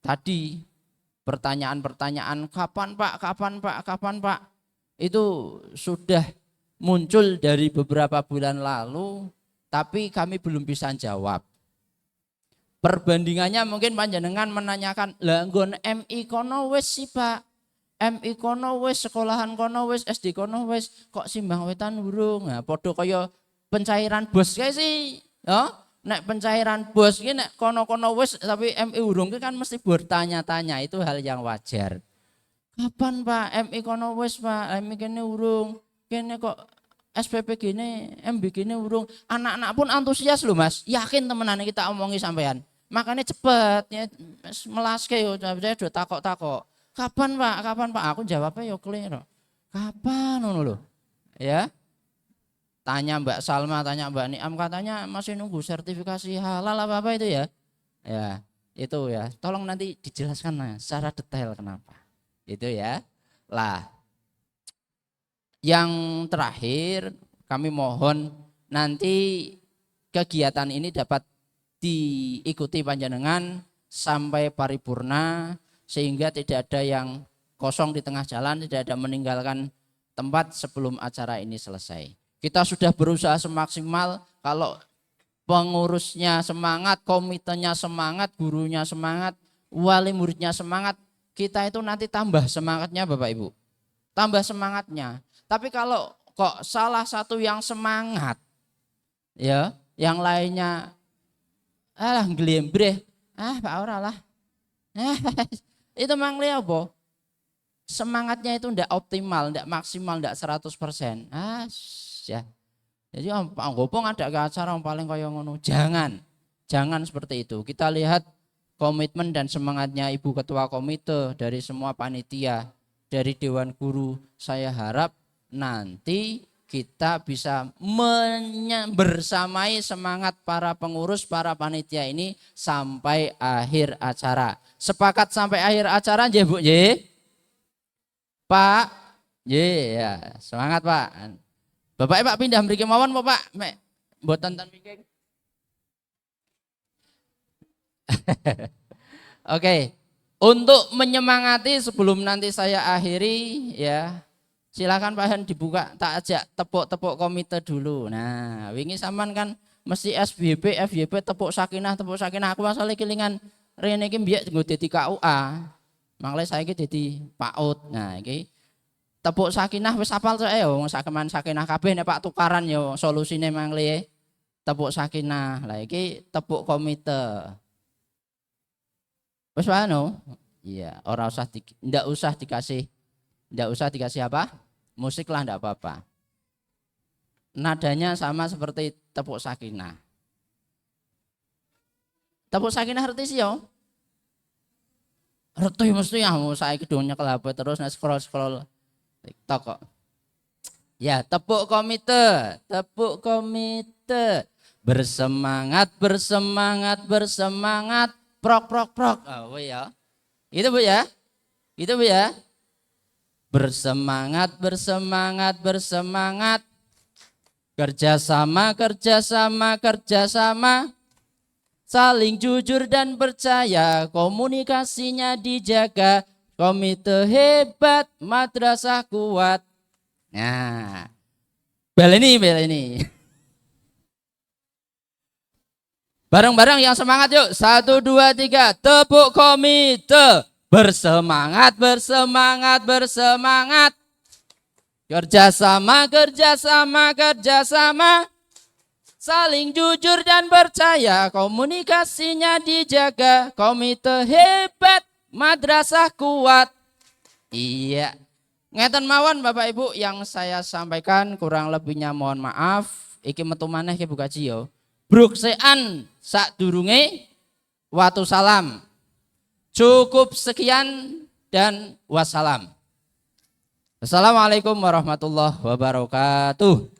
tadi pertanyaan-pertanyaan kapan Pak, itu sudah muncul dari beberapa bulan lalu, tapi kami belum bisa jawab. Perbandingannya mungkin panjenengan menanyakan, lah nggon MI kono wis sih Pak, MI kono wis, sekolahan kono wis, SD kono wis, kok Simbang Wetan urung. Nah, padha kaya pencairan bos kae sih, ya. Nek pencairan bos iki nek kono-kono wis tapi MI urung itu kan mesti bertanya-tanya, itu hal yang wajar. Kapan Pak MI kono wis Pak, MI kene urung, kene kok SPP gini, MB gini urung. Anak-anak pun antusias loh Mas, yakin temenan kita omongi sampean. Makanya cepet ya, melaske yo, saya udah takok-takok. Kapan Pak? Aku jawabnya yo clear. Kapan ngono lho. Ya. Tanya Mbak Salma, tanya Mbak Niam, katanya masih nunggu sertifikasi halal apa itu ya. Ya, itu ya. Tolong nanti dijelaskan nah, secara detail kenapa. Itu ya. Lah, yang terakhir kami mohon nanti kegiatan ini dapat diikuti panjenengan sampai paripurna sehingga tidak ada yang kosong di tengah jalan, tidak ada meninggalkan tempat sebelum acara ini selesai. Kita sudah berusaha semaksimal, kalau pengurusnya semangat, komitenya semangat, gurunya semangat, wali muridnya semangat, kita itu nanti tambah semangatnya Bapak Ibu. Tambah semangatnya. Tapi kalau kok salah satu yang semangat, ya, yang lainnya alah nglembreh, Pak ora lah. Itu mangli apa? Semangatnya itu ndak optimal, ndak maksimal, ndak 100%. Ya. Jadi anggopo ada ke acara yang paling kaya ngono. Jangan seperti itu. Kita lihat komitmen dan semangatnya Ibu Ketua Komite, dari semua panitia, dari Dewan Guru. Saya harap nanti kita bisa bersamai semangat para pengurus, para panitia ini sampai akhir acara. Sepakat sampai akhir acara nggih Bu nggih? Pak, ya, semangat Pak. Bapak pindah mriki mawon apa Pak? Mek mboten ten mikir. Oke. Untuk menyemangati sebelum nanti saya akhiri ya. Silakan Pak Hen dibuka, tak ajak tepuk-tepuk komite dulu. Nah, wingi sampean kan mesti SBB, FYP tepuk sakinah. Aku asale kelingan rene iki mbiyek nggo dadi KUA. Mangke saiki dadi PAUD. Nah, iki tepuk sakinah wis apal saya yo, sakeman sakinah kabeh nek Pak tukaran yo solusine mangli. Tepuk sakinah. Lah iki tepuk komite. Wis anu? Iya, ndak usah dikasih apa? Musik lah ndak apa-apa. Nadanya sama seperti tepuk sakinah. Tepuk sakinah ngerti sih yo? Ngerti mesti ya, saiki do nyekel HP terus nek scroll TikTok kok. Ya, tepuk komite. Bersemangat. Prok. Oh ya. Itu Bu ya. Bersemangat. Kerjasama. Saling jujur dan percaya, komunikasinya dijaga. Komite hebat, madrasah kuat. Nah, bel ini. Bareng-bareng yang semangat yuk. 1, 2, 3. Tepuk komite. Bersemangat. Kerjasama. Saling jujur dan percaya, komunikasinya dijaga. Komite hebat, madrasah kuat. Iya. Ngeten mawon Bapak Ibu yang saya sampaikan, kurang lebihnya mohon maaf. Iki metu maneh ki buka jiyo. Bruksean sadurunge watu salam. Cukup sekian dan wassalam. Assalamualaikum warahmatullahi wabarakatuh.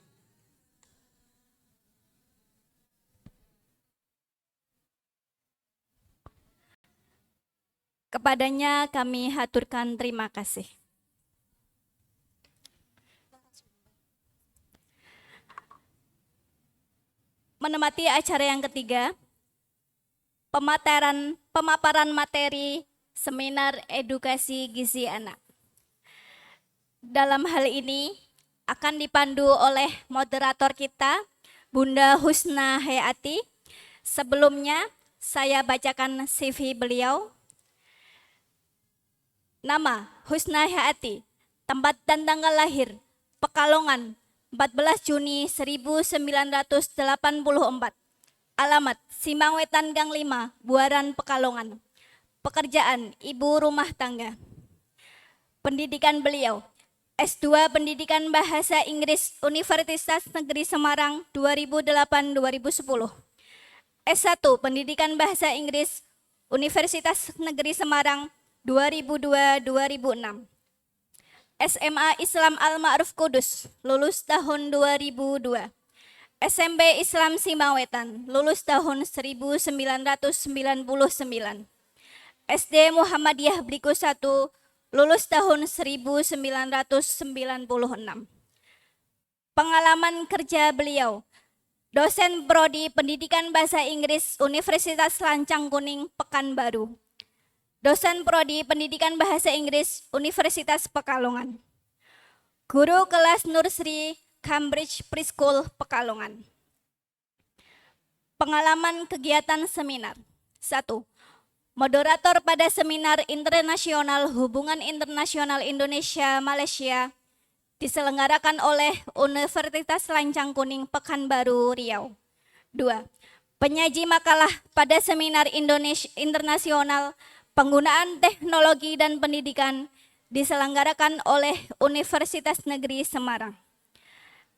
Kepadanya kami haturkan terima kasih. Menemati acara yang ketiga, pemaparan materi Seminar Edukasi Gizi Anak. Dalam hal ini akan dipandu oleh moderator kita, Bunda Husna Hayati. Sebelumnya saya bacakan CV beliau. Nama Husna Hayati, tempat dan tanggal lahir Pekalongan 14 Juni 1984. Alamat Simbang Wetan Gang 5, Buaran, Pekalongan. Pekerjaan ibu rumah tangga. Pendidikan beliau S2 Pendidikan Bahasa Inggris Universitas Negeri Semarang 2008-2010. S1 Pendidikan Bahasa Inggris Universitas Negeri Semarang 2002-2006. SMA Islam Al-Ma'ruf Kudus, lulus tahun 2002. SMP Islam Simbang Wetan, lulus tahun 1999. SD Muhammadiyah Bliku 1, lulus tahun 1996. Pengalaman kerja beliau, dosen prodi Pendidikan Bahasa Inggris Universitas Lancang Kuning, Pekanbaru. Dosen prodi Pendidikan Bahasa Inggris Universitas Pekalongan. Guru kelas Nursery Cambridge Preschool, Pekalongan. Pengalaman kegiatan seminar. 1. Moderator pada Seminar Internasional Hubungan Internasional Indonesia-Malaysia diselenggarakan oleh Universitas Lancang Kuning, Pekanbaru, Riau. 2. Penyaji makalah pada Seminar Indonesia Internasional Penggunaan Teknologi dan Pendidikan diselenggarakan oleh Universitas Negeri Semarang.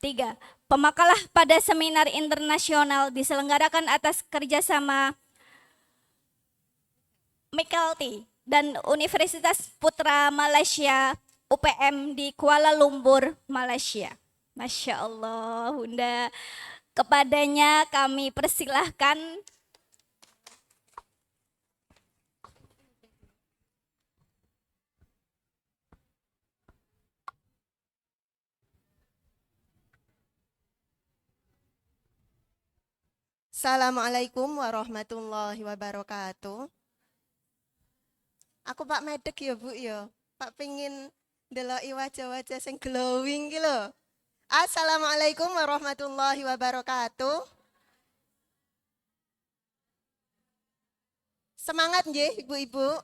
3. Pemakalah pada Seminar Internasional diselenggarakan atas kerjasama McKelty dan Universitas Putra Malaysia UPM di Kuala Lumpur, Malaysia. Masya Allah, Bunda. Kepadanya kami persilahkan. Assalamualaikum warahmatullahi wabarakatuh. Aku Pak Medek ya Bu ya. Pak pengin ndeloki wajah-wajah sing glowing ki lho. Assalamualaikum warahmatullahi wabarakatuh. Semangat nggih Ibu-ibu.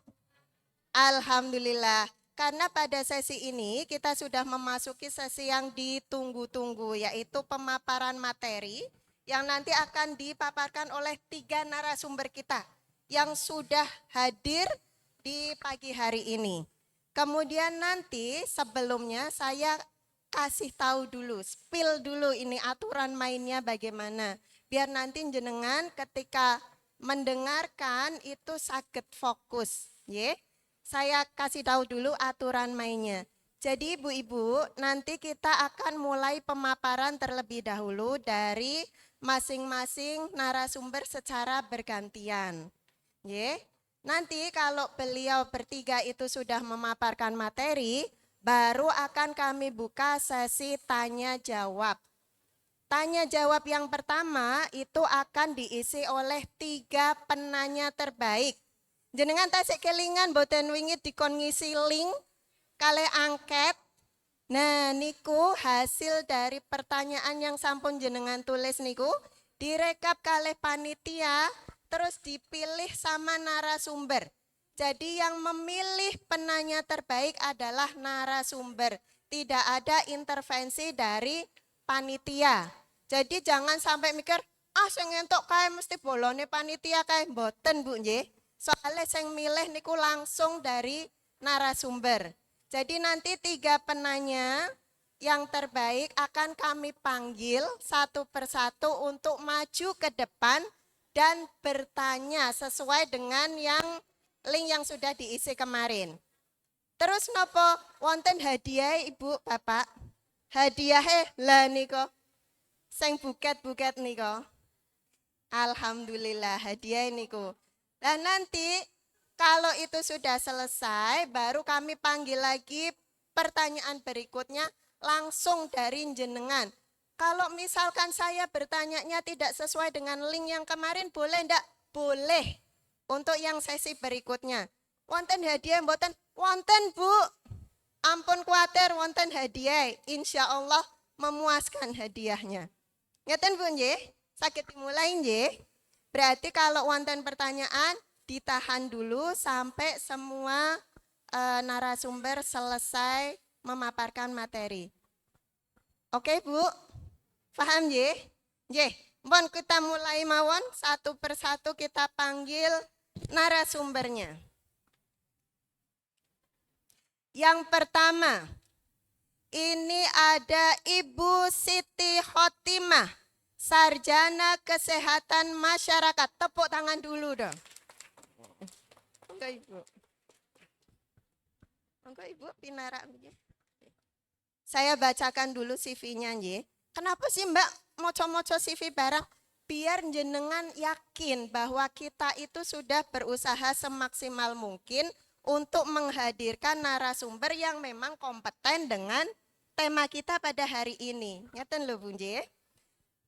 Alhamdulillah. Karena pada sesi ini kita sudah memasuki sesi yang ditunggu-tunggu, yaitu pemaparan materi yang nanti akan dipaparkan oleh 3 narasumber kita yang sudah hadir di pagi hari ini. Kemudian nanti sebelumnya saya kasih tahu dulu, spill dulu ini aturan mainnya bagaimana. Biar nanti jenengan ketika mendengarkan itu sakit fokus. Saya kasih tahu dulu aturan mainnya. Jadi ibu-ibu, nanti kita akan mulai pemaparan terlebih dahulu dari masing-masing narasumber secara bergantian. Nanti kalau beliau bertiga itu sudah memaparkan materi, baru akan kami buka sesi tanya jawab. Tanya jawab yang pertama itu akan diisi oleh 3 penanya terbaik. Jenengan tasik kelingan boten wingi dikon ngisi link kali angket. Nah niku hasil dari pertanyaan yang sampun jenengan tulis niku direkap kalih panitia terus dipilih sama narasumber. Jadi yang memilih penanya terbaik adalah narasumber. Tidak ada intervensi dari panitia. Jadi jangan sampai mikir, sing entuk kae mesti bolone panitia kae. Mboten Bu nggih. Soalnya sing milih niku langsung dari narasumber. Jadi nanti 3 penanya yang terbaik akan kami panggil satu persatu untuk maju ke depan dan bertanya sesuai dengan link yang sudah diisi kemarin. Terus nopo wonten hadiah Ibu Bapak? Hadiahnya lah niko. Sing buket-buket niko. Alhamdulillah hadiah niko. Dan nanti kalau itu sudah selesai baru kami panggil lagi pertanyaan berikutnya langsung dari jenengan. Kalau misalkan saya bertanyanya tidak sesuai dengan link yang kemarin, boleh enggak? Boleh. Untuk yang sesi berikutnya. wonten hadiah mboten? Wonten, Bu. Ampun kuatir wonten hadiah. Insya Allah memuaskan hadiahnya. Ngeten Bu nggih? Saged dimulai nggih? Berarti kalau wonten pertanyaan ditahan dulu sampai semua narasumber selesai memaparkan materi. Oke, Bu? Paham nggih? Nggih. Bon kita mulai mawon satu persatu kita panggil narasumbernya. Yang pertama, ini ada Ibu Siti Khotimah, Sarjana Kesehatan Masyarakat. Tepuk tangan dulu dong. Enggak Ibu. Enggak Ibu, pinara. Saya bacakan dulu CV-nya nggih. Kenapa sih Mbak moco-moco CV barang? Biar jenengan yakin bahwa kita itu sudah berusaha semaksimal mungkin untuk menghadirkan narasumber yang memang kompeten dengan tema kita pada hari ini. Ngeten lho Bu nggih.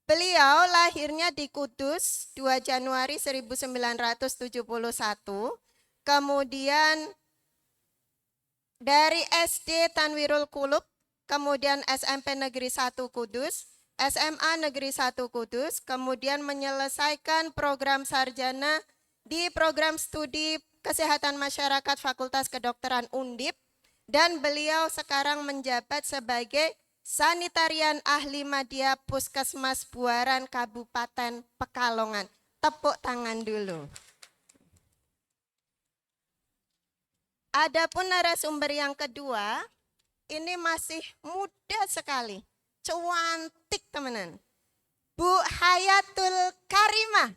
Beliau lahirnya di Kudus 2 Januari 1971. Kemudian dari SD Tanwirul Qulub, kemudian SMP Negeri 1 Kudus, SMA Negeri 1 Kudus, kemudian menyelesaikan program sarjana di program studi Kesehatan Masyarakat Fakultas Kedokteran Undip, dan beliau sekarang menjabat sebagai Sanitarian Ahli Madya Puskesmas Buaran Kabupaten Pekalongan. Tepuk tangan dulu. Adapun narasumber yang kedua, ini masih muda sekali, cuantik temenan. Bu Hayatul Karimah.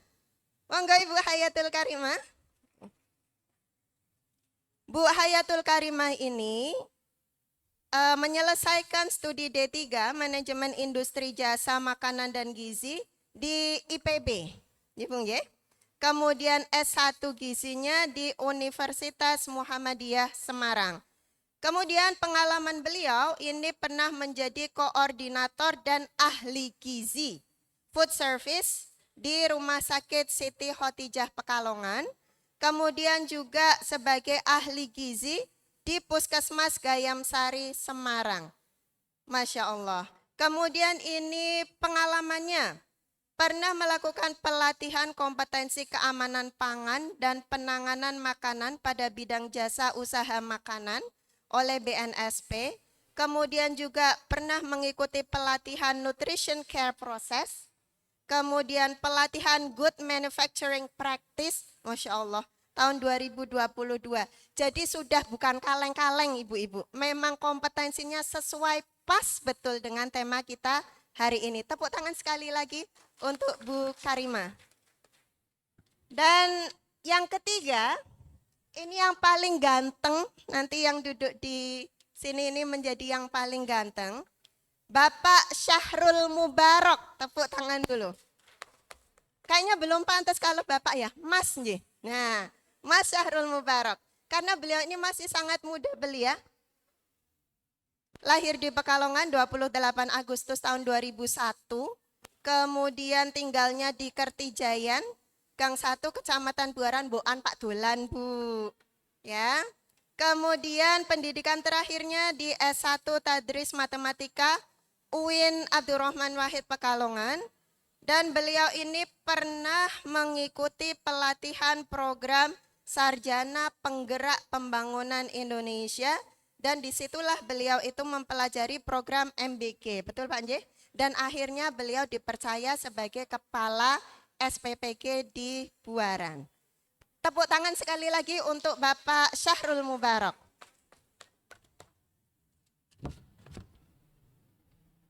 Monggo Ibu Hayatul Karimah. Bu Hayatul Karimah ini menyelesaikan studi D3 Manajemen Industri Jasa Makanan dan Gizi di IPB. Ya, kemudian S1 gizinya di Universitas Muhammadiyah Semarang. Kemudian pengalaman beliau ini pernah menjadi koordinator dan ahli gizi food service di Rumah Sakit Siti Khotijah Pekalongan. Kemudian juga sebagai ahli gizi di Puskesmas Gayam Sari, Semarang. Masya Allah. Kemudian ini pengalamannya, pernah melakukan pelatihan kompetensi keamanan pangan dan penanganan makanan pada bidang jasa usaha makanan oleh BNSP. Kemudian juga pernah mengikuti pelatihan Nutrition Care Process. Kemudian pelatihan Good Manufacturing Practice, Masya Allah, tahun 2022. Jadi sudah bukan kaleng-kaleng ibu-ibu. Memang kompetensinya sesuai pas betul dengan tema kita hari ini. Tepuk tangan sekali lagi untuk Bu Karimah. Dan yang ketiga, ini yang paling ganteng, nanti yang duduk di sini ini menjadi yang paling ganteng. Bapak Syahrul Mubarak, tepuk tangan dulu. Kayaknya belum pantas kalau Bapak ya, Mas nggih. Nah, Mas Syahrul Mubarak. Karena beliau ini masih sangat muda belia. Lahir di Pekalongan 28 Agustus tahun 2001. Kemudian tinggalnya di Kertijayan, Gang 1, Kecamatan Buaran, Boan Pak Dolan, Bu. Ya. Kemudian pendidikan terakhirnya di S1 Tadris Matematika UIN Abdurrahman Wahid Pekalongan, dan beliau ini pernah mengikuti pelatihan program Sarjana Penggerak Pembangunan Indonesia, dan disitulah beliau itu mempelajari program MBG, betul Pak Nje? Dan akhirnya beliau dipercaya sebagai kepala SPPG di Buaran. Tepuk tangan sekali lagi untuk Bapak Syahrul Mubarak.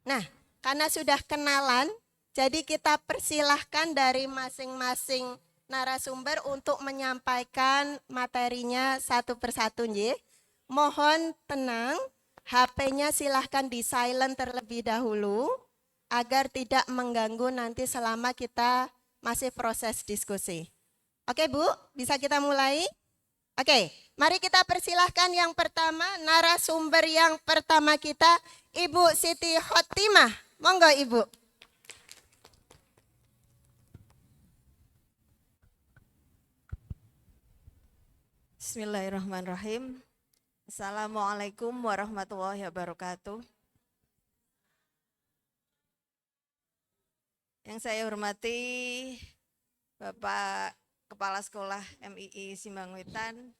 Nah, karena sudah kenalan, jadi kita persilahkan dari masing-masing narasumber untuk menyampaikan materinya satu persatu. Nggih. Mohon tenang, HP-nya silahkan di silent terlebih dahulu, agar tidak mengganggu nanti selama kita masih proses diskusi. Oke Bu, bisa kita mulai? Oke, mari kita persilahkan yang pertama, narasumber yang pertama kita, Ibu Siti Khotimah. Monggo Ibu. Bismillahirrahmanirrahim. Assalamualaikum warahmatullahi wabarakatuh. Yang saya hormati Bapak Kepala Sekolah MII Simbangwetan,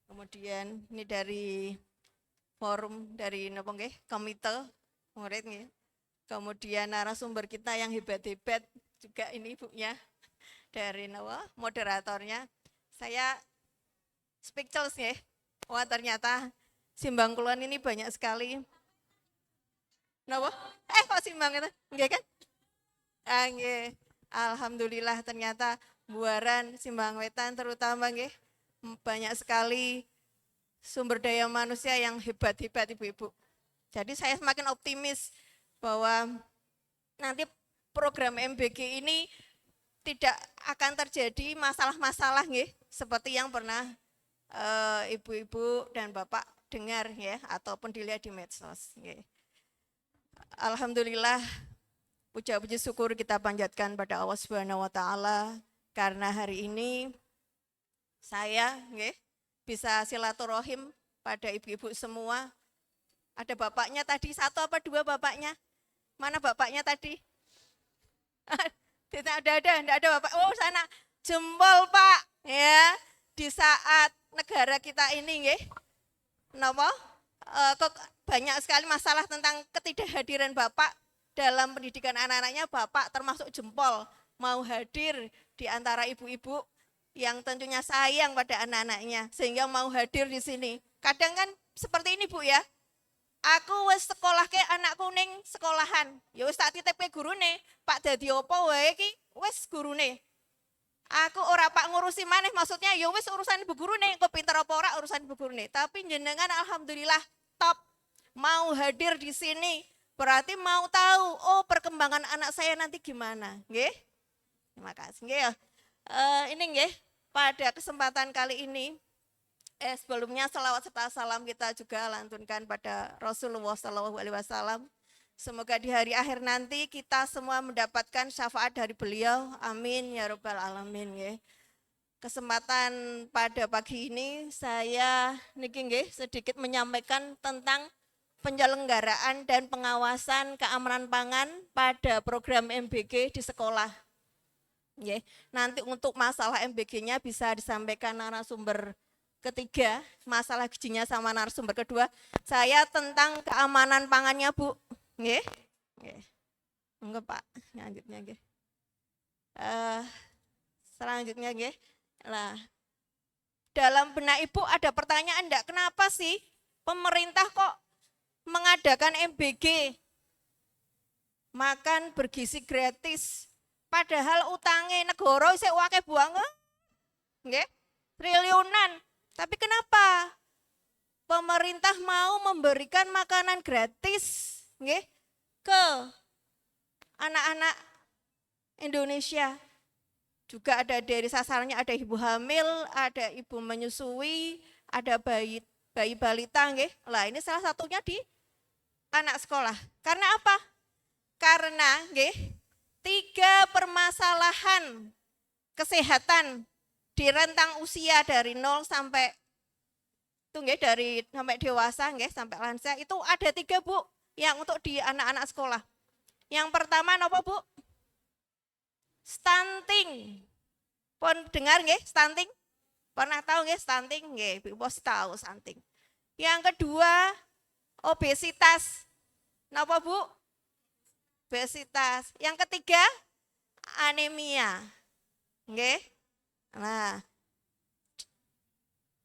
kemudian ini dari forum dari komite murid nggih. Kemudian narasumber kita yang hebat-hebat juga ini ibunya dari moderatornya. Saya speechless ya. Wah ternyata Simbang Kulon ini banyak sekali. Kok Simbang itu? Enggak kan? Nggih. Alhamdulillah ternyata Buaran Simbang Wetan terutama nggih banyak sekali sumber daya manusia yang hebat-hebat ibu-ibu. Jadi saya semakin optimis bahwa nanti program MBG ini tidak akan terjadi masalah-masalah nggih seperti yang pernah ibu-ibu dan bapak dengar ya ataupun dilihat di medsos nggih. Alhamdulillah puja-puji syukur kita panjatkan pada Allah Subhanahu wa taala karena hari ini saya nggih bisa silaturahim pada ibu-ibu semua. Ada bapaknya tadi, 1 apa 2 bapaknya? Mana bapaknya tadi? Tidak ada bapak. Oh sana jempol Pak ya. Di saat negara kita ini nggih banyak sekali masalah tentang ketidakhadiran bapak dalam pendidikan anak-anaknya. Bapak termasuk jempol mau hadir di antara ibu-ibu yang tentunya sayang pada anak-anaknya sehingga mau hadir di sini. Kadang kan seperti ini Bu ya. Aku wis sekolah ke anakku ning sekolahan. Ya wis tak titip ke gurune. Pak dadi apa wae iki wis gurune. Aku ora Pak ngurusi maneh, maksudnya ya wis urusan ibu gurune, kok pinter apa ora urusan ibu gurune. Tapi jenengan alhamdulillah top mau hadir di sini. Berarti mau tahu oh perkembangan anak saya nanti gimana, nggih? Terima kasih nggih ya. Ini nggih pada kesempatan kali ini sebelumnya selawat serta salam kita juga lantunkan pada Rasulullah SAW. Semoga di hari akhir nanti kita semua mendapatkan syafaat dari beliau. Amin ya rabbal alamin ya. Kesempatan pada pagi ini saya sedikit menyampaikan tentang penyelenggaraan dan pengawasan keamanan pangan pada program MBG di sekolah. Nanti untuk masalah MBG-nya bisa disampaikan narasumber ketiga, masalah gizinya sama narasumber kedua. Saya tentang keamanan pangannya Bu. Nggih. Enggak Pak, selanjutnya nggih. Selanjutnya nggih. Lah. Dalam benak Ibu ada pertanyaan enggak, kenapa sih pemerintah kok mengadakan MBG? Makan bergizi gratis. Padahal utangnya negara isih akeh banget. Nggih. Triliunan. Tapi kenapa pemerintah mau memberikan makanan gratis nggih ke anak-anak Indonesia? Juga ada dari sasarannya, ada ibu hamil, ada ibu menyusui, ada bayi balita nggih. Lah ini salah satunya di anak sekolah. Karena apa? Karena nggih 3 permasalahan kesehatan di rentang usia dari 0 sampai itu nggih sampai dewasa nggih sampai lansia itu ada 3 Bu yang untuk di anak-anak sekolah. Yang pertama apa Bu? Stunting. Pun dengar nggih stunting? Pernah tahu nggih stunting? Nggih, Bu pasti tahu stunting. Yang kedua obesitas. Napa Bu? Obesitas. Yang ketiga anemia. Nggih. Nah,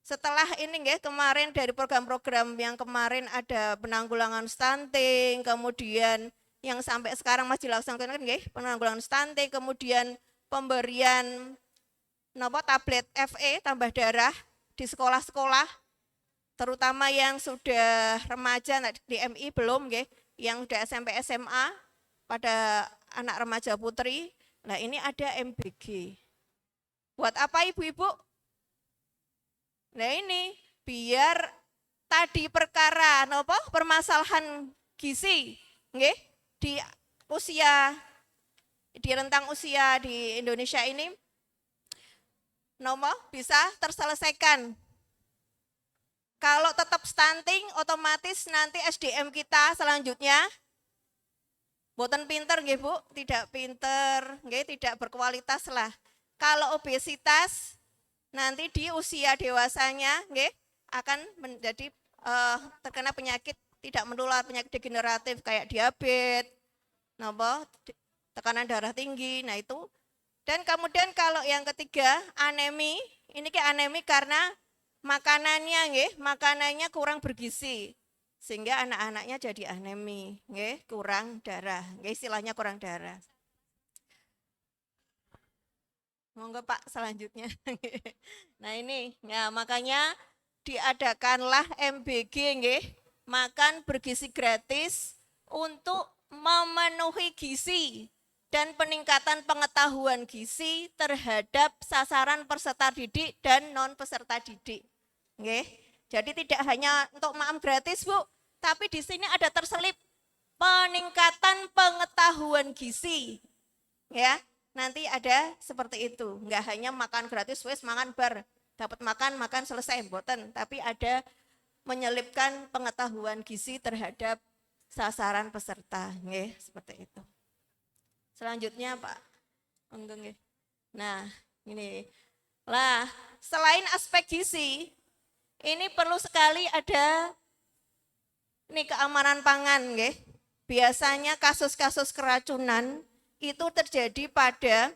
setelah ini nggih kemarin dari program-program yang kemarin ada penanggulangan stunting, kemudian yang sampai sekarang masih dilaksanakan nggih penanggulangan stunting, kemudian pemberian tablet FE tambah darah di sekolah-sekolah, terutama yang sudah remaja di MI belum nggih, yang sudah SMP SMA pada anak remaja putri. Nah, ini ada MBG. Buat apa ibu-ibu? Nah ini biar tadi perkara permasalahan gizi nggih di rentang usia di Indonesia ini bisa terselesaikan Kalau tetap stunting, otomatis nanti SDM kita selanjutnya boten pinter nggih Bu, tidak pinter, nggih, tidak berkualitas lah. Kalau obesitas nanti di usia dewasanya nggih akan menjadi terkena penyakit tidak menular, penyakit degeneratif kayak diabetes, napa, tekanan darah tinggi. Nah itu. Dan kemudian kalau yang ketiga, anemi, ini anemi karena makanannya nggih, makanannya kurang bergizi. Sehingga anak-anaknya jadi anemi, nggih, kurang darah, nggih, istilahnya kurang darah. Monggo Pak selanjutnya. Nah ini, ya makanya diadakanlah MBG nggih, makan bergizi gratis untuk memenuhi gizi dan peningkatan pengetahuan gizi terhadap sasaran peserta didik dan non peserta didik. Nggih. Jadi tidak hanya untuk makan gratis Bu, tapi di sini ada terselip peningkatan pengetahuan gizi. Ya, nanti ada seperti itu. Enggak hanya makan gratis, wes makan bar, dapat makan selesai mboten, tapi ada menyelipkan pengetahuan gizi terhadap sasaran peserta, nggih, seperti itu. Selanjutnya Pak. Nggih. Nah, ini. Lah, selain aspek gizi, ini perlu sekali ada ini keamanan pangan, nggih. Biasanya kasus-kasus keracunan itu terjadi pada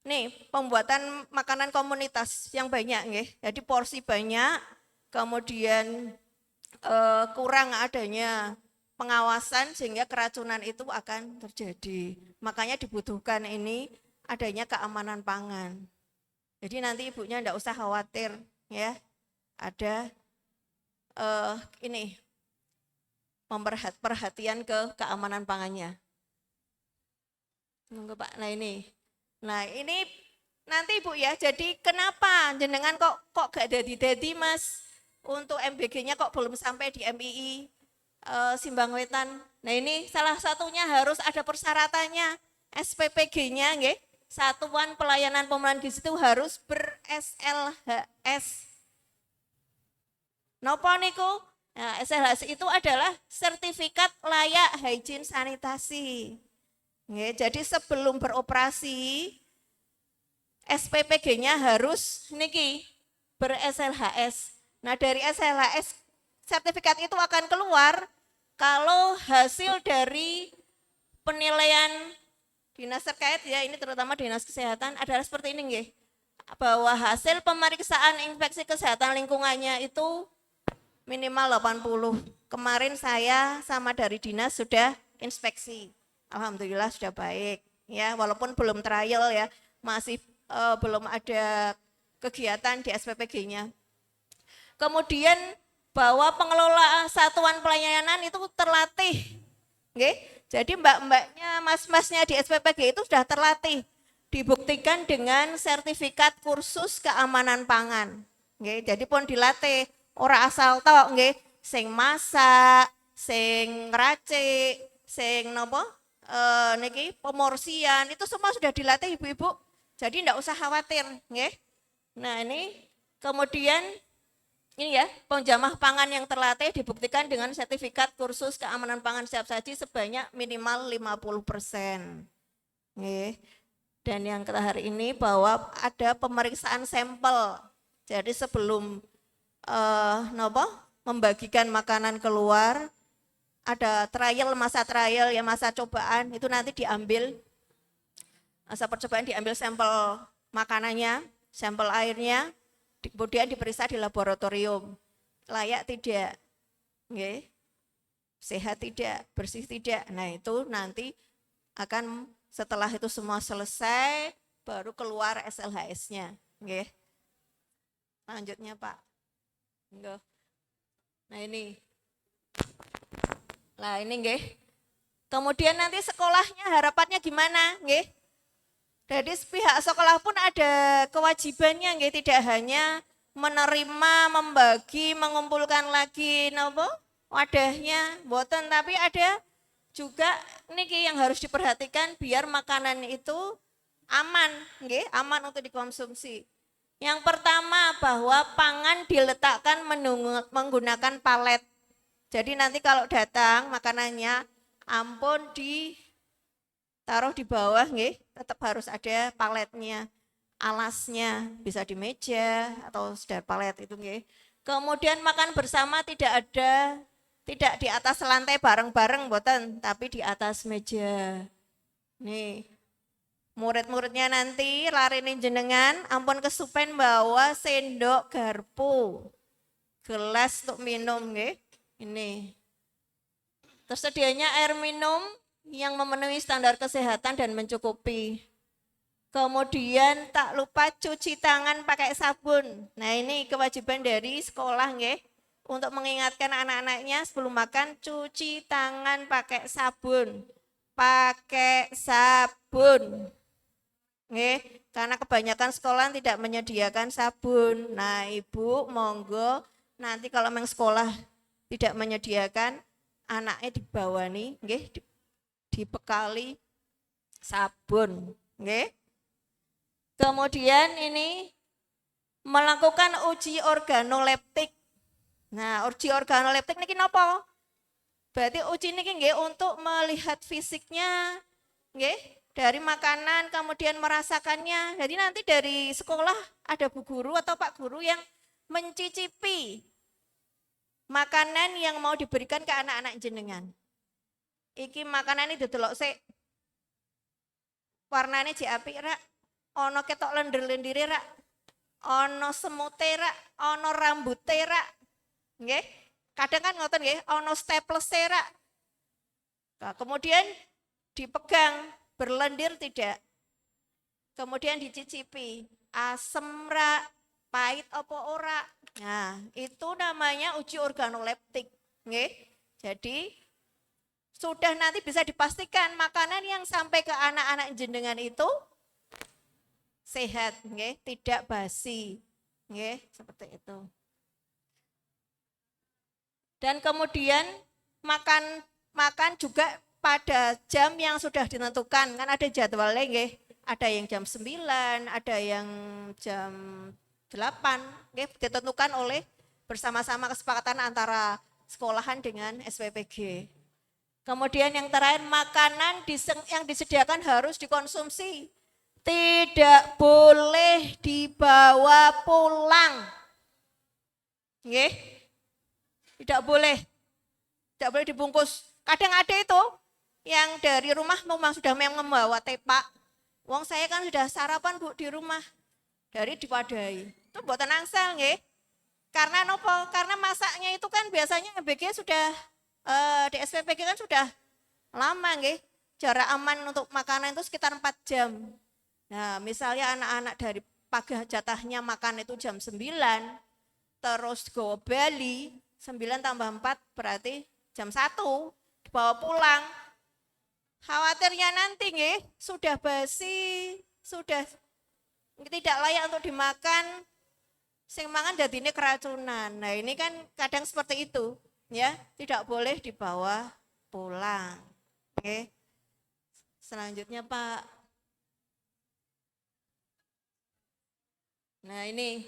nih pembuatan makanan komunitas yang banyak, nggih. Jadi porsi banyak, kemudian kurang adanya pengawasan sehingga keracunan itu akan terjadi. Makanya dibutuhkan ini adanya keamanan pangan. Jadi nanti ibunya enggak usah khawatir, ya. Ada ini perhatian ke keamanan pangannya. Nunggu Pak. Nah ini nanti Ibu ya. Jadi kenapa jenengan kok gak dadi Mas untuk MBG-nya kok belum sampai di MII Simbang Wetan. Nah ini salah satunya harus ada persyaratannya. SPPG-nya nggih. Satuan Pelayanan Pemenuhan Gizi itu harus ber-SLHS. Napa niku? Nah, SLHS itu adalah sertifikat layak hygiene sanitasi. Nggih, jadi sebelum beroperasi SPPG-nya harus niki ber-SLHS. Nah, dari SLHS sertifikat itu akan keluar kalau hasil dari penilaian dinas terkait ya, ini terutama dinas kesehatan adalah seperti ini nggih. Bahwa hasil pemeriksaan inspeksi kesehatan lingkungannya itu minimal 80. Kemarin saya sama dari dinas sudah inspeksi. Alhamdulillah sudah baik ya, walaupun belum trial ya, masih belum ada kegiatan di SPPG-nya. Kemudian bahwa pengelola satuan pelayanan itu terlatih. Nggih. Jadi mbak-mbaknya, mas-masnya di SPPG itu sudah terlatih. Dibuktikan dengan sertifikat kursus keamanan pangan. Nggih, jadi pun dilatih. Ora asal tok nggih, sing masak, sing ngracik, sing napa? Niki pemorsian itu semua sudah dilatih ibu-ibu. Jadi enggak usah khawatir, nggih. Nah, ini kemudian ini ya, penjamah pangan yang terlatih dibuktikan dengan sertifikat kursus keamanan pangan siap saji sebanyak minimal 50%. Nggih. Dan yang hari ini bahwa ada pemeriksaan sampel. Jadi sebelum membagikan makanan keluar, ada trial, masa trial ya, masa cobaan itu nanti diambil masa percobaan, diambil sampel makanannya, sampel airnya, kemudian diperiksa di laboratorium layak tidak, nggih, sehat tidak, bersih tidak. Nah itu nanti akan setelah itu semua selesai baru keluar SLHS-nya, nggih. Lanjutnya Pak. Nah ini. Lah ini nggih. Kemudian nanti sekolahnya harapannya gimana, nggih? Jadi pihak sekolah pun ada kewajibannya, nggih, tidak hanya menerima, membagi, mengumpulkan lagi napa? Wadahnya, mboten, tapi ada juga niki yang harus diperhatikan biar makanan itu aman, nggih, aman untuk dikonsumsi. Yang pertama bahwa pangan diletakkan menggunakan palet. Jadi nanti kalau datang makanannya ampun ditaruh di bawah nggih, tetap harus ada paletnya. Alasnya bisa di meja atau sudah palet itu nggih. Kemudian makan bersama tidak di atas lantai bareng-bareng mboten, tapi di atas meja. Nih, murid-muridnya nanti larenin jenengan ampun kesupen bawa sendok garpu. Gelas untuk minum nggih. Ini. Tersedianya air minum yang memenuhi standar kesehatan dan mencukupi. Kemudian tak lupa cuci tangan pakai sabun. Nah, ini kewajiban dari sekolah nggih. Untuk mengingatkan anak-anaknya sebelum makan cuci tangan pakai sabun. Pakai sabun. Nggih, karena kebanyakan sekolah tidak menyediakan sabun. Nah, Ibu monggo nanti kalau memang sekolah tidak menyediakan, anaknya dibawa nih, nggih, dibekali sabun, nggih. Kemudian ini melakukan uji organoleptik. Nah, uji organoleptik niki napa? Berarti uji niki nggih untuk melihat fisiknya, nggih, dari makanan kemudian merasakannya. Jadi nanti dari sekolah ada Bu Guru atau Pak Guru yang mencicipi makanan yang mau diberikan ke anak-anak jenengan. Iki makanan ini didelok sik. Warnane jek apik rak. Ono ketok lendir-lendire rak. Ono semute rak, ono rambute rak. Nggih. Kadang kan ngoten nggih, ono staples rak. Nah, kemudian dipegang, berlendir tidak. Kemudian dicicipi, asem rak, pahit apa ora. Nah, itu namanya uji organoleptik, nggih. Jadi sudah nanti bisa dipastikan makanan yang sampai ke anak-anak jenengan itu sehat, nggih, tidak basi, nggih, seperti itu. Dan kemudian makan juga pada jam yang sudah ditentukan, kan ada jadwalnya, nggih. Ada yang jam 9, ada yang jam 8, nggih, ditentukan oleh bersama-sama kesepakatan antara sekolahan dengan SPPG. Kemudian yang terakhir, makanan yang disediakan harus dikonsumsi. Tidak boleh dibawa pulang. Nggih. Tidak boleh dibungkus. Kadang ada itu yang dari rumah memang sudah membawa tepak. Wong saya kan sudah sarapan Bu di rumah. Dari diwadai. Itu mboten angsal nggih. Karena nopo? Karena masaknya itu kan biasanya MBG sudah di SPPG kan sudah lama nggih. Jarak aman untuk makanan itu sekitar 4 jam. Nah, misalnya anak-anak dari pagi jatahnya makan itu jam 9, terus go bali, 9 tambah 4 berarti jam 1, dibawa pulang. Khawatirnya nanti nggih, sudah basi, sudah tidak layak untuk dimakan, sing mangan dadine keracunan. Nah, ini kan kadang seperti itu, ya, tidak boleh dibawa pulang. Oke. Selanjutnya Pak. Nah ini,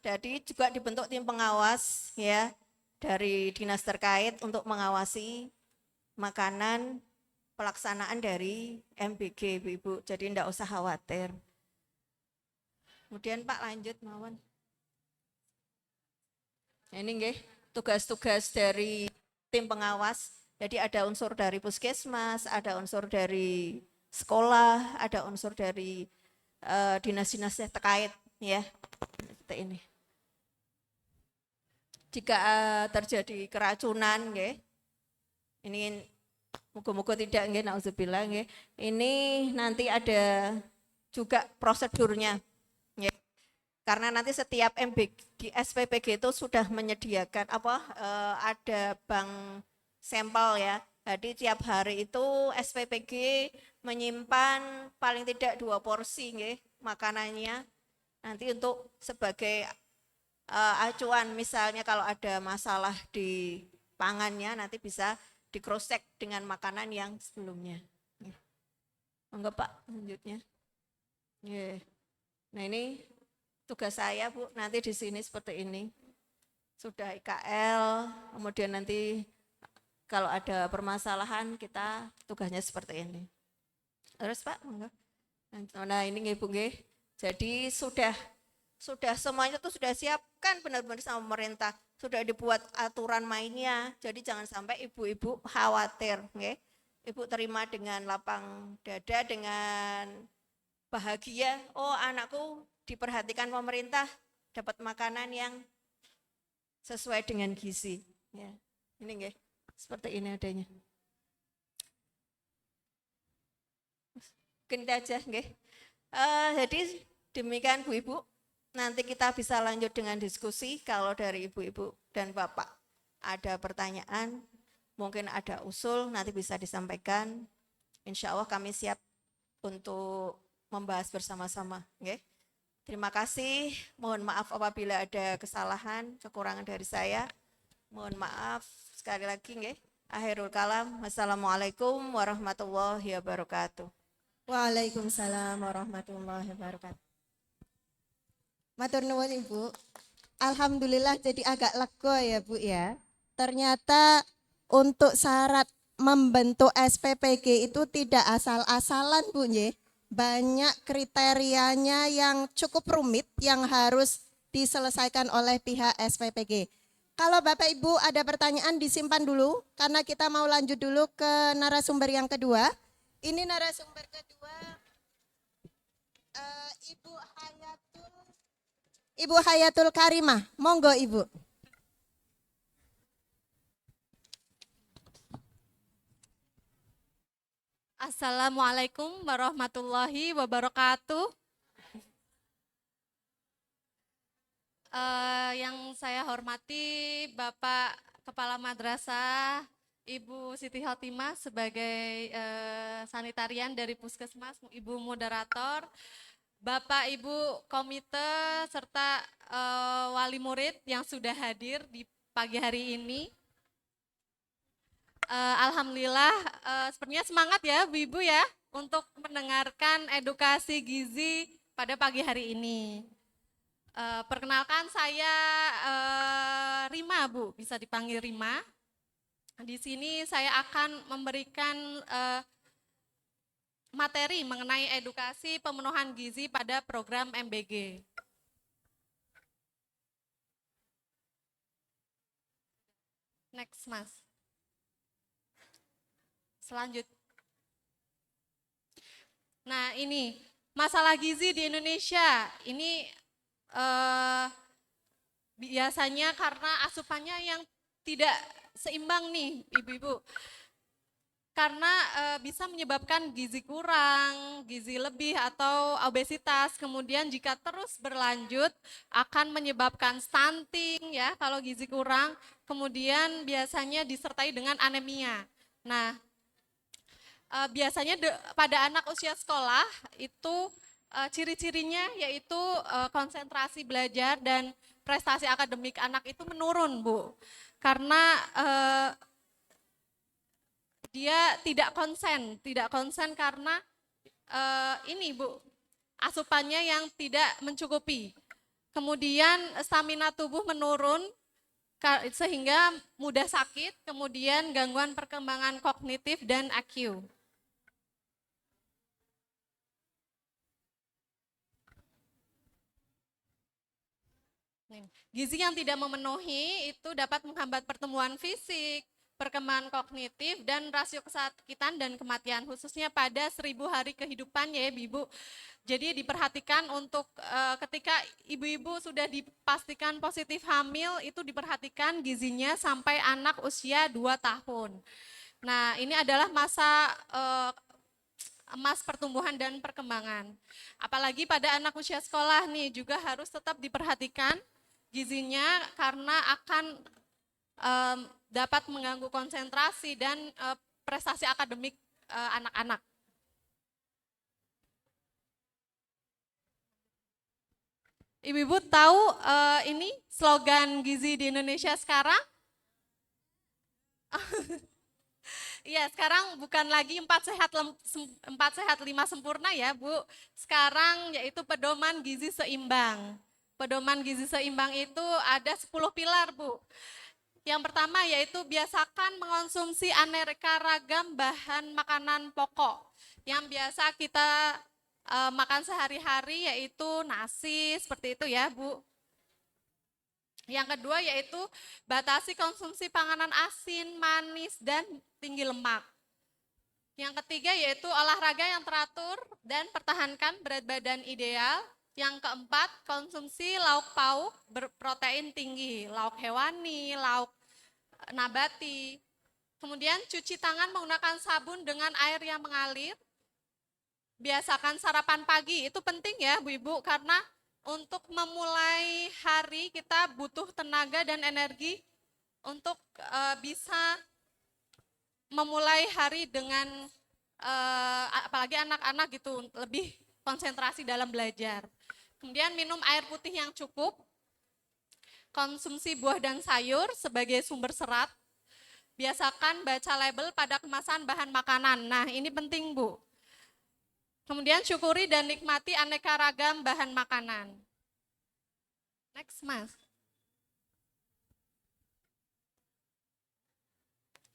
jadi juga dibentuk tim pengawas ya dari dinas terkait untuk mengawasi makanan pelaksanaan dari MBG Ibu. Jadi tidak usah khawatir. Kemudian Pak lanjut mawon. Nah, ini nggih tugas-tugas dari tim pengawas. Jadi ada unsur dari puskesmas, ada unsur dari sekolah, ada unsur dari dinas-dinasnya terkait ya seperti ini. Jika terjadi keracunan nggih, ini muga-muga tidak nggih, nauzubillah nggih. Ini nanti ada juga prosedurnya nggih. Karena nanti setiap MBG di SPPG itu sudah menyediakan ada bank sampel ya. Jadi tiap hari itu SPPG menyimpan paling tidak 2 porsi nggih makanannya nanti untuk sebagai acuan, misalnya kalau ada masalah di pangannya nanti bisa di cross check dengan makanan yang sebelumnya. Monggo Pak, lanjutnya. Nah ini tugas saya Bu nanti di sini seperti ini. Sudah IKL, kemudian nanti kalau ada permasalahan kita tugasnya seperti ini. Terus Pak, monggo. Nah ini nggih Bu nggih. Jadi sudah semuanya tuh sudah siapkan benar-benar sama pemerintah. Sudah dibuat aturan mainnya. Jadi jangan sampai ibu-ibu khawatir, nggih. Ibu terima dengan lapang dada, dengan bahagia. Oh, anakku diperhatikan pemerintah, dapat makanan yang sesuai dengan gizi. Ya, ini nggih. Seperti ini adanya. Mungkin itu aja, nggih. Jadi demikian Bu Ibu. Nanti kita bisa lanjut dengan diskusi kalau dari ibu-ibu dan bapak ada pertanyaan, mungkin ada usul nanti bisa disampaikan. Insya Allah kami siap untuk membahas bersama-sama. Okay? Terima kasih, mohon maaf apabila ada kesalahan, kekurangan dari saya. Mohon maaf sekali lagi. Okay? Akhirul kalam, wassalamualaikum warahmatullahi wabarakatuh. Waalaikumsalam warahmatullahi wabarakatuh. Matur nuwun Ibu. Alhamdulillah jadi agak lega ya Bu ya. Ternyata untuk syarat membentuk SPPG itu tidak asal-asalan Bu nggih. Banyak kriterianya yang cukup rumit yang harus diselesaikan oleh pihak SPPG. Kalau Bapak Ibu ada pertanyaan disimpan dulu karena kita mau lanjut dulu ke narasumber yang kedua. Ini narasumber kedua Ibu Hayatul Karimah, monggo Ibu. Assalamualaikum warahmatullahi wabarakatuh. Yang saya hormati Bapak Kepala Madrasah, Ibu Siti Khotimah sebagai sanitarian dari Puskesmas, Ibu Moderator, Bapak Ibu Komite serta wali murid yang sudah hadir di pagi hari ini. Alhamdulillah sepertinya semangat ya Bu Ibu ya untuk mendengarkan edukasi gizi pada pagi hari ini. Perkenalkan saya Rima Bu, bisa dipanggil Rima. Di sini saya akan memberikan materi mengenai edukasi pemenuhan gizi pada program MBG. Next, Mas. Selanjutnya. Nah, ini masalah gizi di Indonesia. Ini biasanya karena asupannya yang tidak seimbang nih, Ibu-ibu. Karena bisa menyebabkan gizi kurang, gizi lebih atau obesitas. Kemudian jika terus berlanjut akan menyebabkan stunting ya kalau gizi kurang. Kemudian biasanya disertai dengan anemia. Nah, biasanya pada anak usia sekolah itu ciri-cirinya yaitu konsentrasi belajar dan prestasi akademik anak itu menurun, Bu. Karena dia tidak konsen karena ini Bu, asupannya yang tidak mencukupi. Kemudian stamina tubuh menurun sehingga mudah sakit, kemudian gangguan perkembangan kognitif dan IQ. Gizi yang tidak memenuhi itu dapat menghambat pertumbuhan fisik, perkembangan kognitif, dan rasio kesakitan dan kematian, khususnya pada 1000 hari kehidupan ya Ibu. Jadi diperhatikan untuk ketika ibu-ibu sudah dipastikan positif hamil, itu diperhatikan gizinya sampai anak usia 2 tahun. Nah ini adalah masa emas pertumbuhan dan perkembangan. Apalagi pada anak usia sekolah nih juga harus tetap diperhatikan gizinya karena akan dapat mengganggu konsentrasi dan prestasi akademik anak-anak. Ibu-ibu tahu ini slogan gizi di Indonesia sekarang? Iya, sekarang bukan lagi 4 sehat 5 sempurna ya Bu. Sekarang yaitu pedoman gizi seimbang. Pedoman gizi seimbang itu ada 10 pilar, Bu. Yang pertama yaitu biasakan mengonsumsi aneka ragam bahan makanan pokok yang biasa kita makan sehari-hari, yaitu nasi, seperti itu ya, Bu. Yang kedua yaitu batasi konsumsi panganan asin, manis, dan tinggi lemak. Yang ketiga yaitu olahraga yang teratur dan pertahankan berat badan ideal. Yang keempat, konsumsi lauk pauk berprotein tinggi, lauk hewani, lauk nabati. Kemudian cuci tangan menggunakan sabun dengan air yang mengalir. Biasakan sarapan pagi, itu penting ya Bu Ibu, karena untuk memulai hari kita butuh tenaga dan energi untuk bisa memulai hari dengan apalagi anak-anak gitu, lebih konsentrasi dalam belajar. Kemudian minum air putih yang cukup, konsumsi buah dan sayur sebagai sumber serat, biasakan baca label pada kemasan bahan makanan. Nah, ini penting, Bu. Kemudian syukuri dan nikmati aneka ragam bahan makanan. Next, Mas.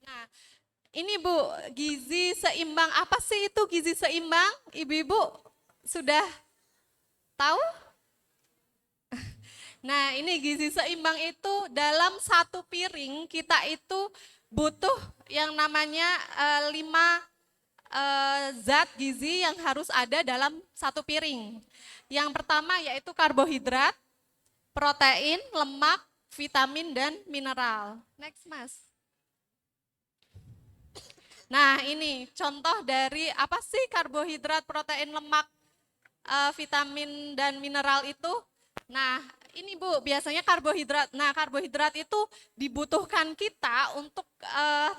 Nah, ini Bu, gizi seimbang. Apa sih itu gizi seimbang? Ibu-ibu sudah tahu? Nah, ini gizi seimbang itu dalam satu piring kita itu butuh yang namanya 5 zat gizi yang harus ada dalam satu piring. Yang pertama yaitu karbohidrat, protein, lemak, vitamin, dan mineral. Next, Mas. Nah, ini contoh dari apa sih karbohidrat, protein, lemak, vitamin, dan mineral itu. Nah, ini Bu, biasanya karbohidrat. Nah, karbohidrat itu dibutuhkan kita untuk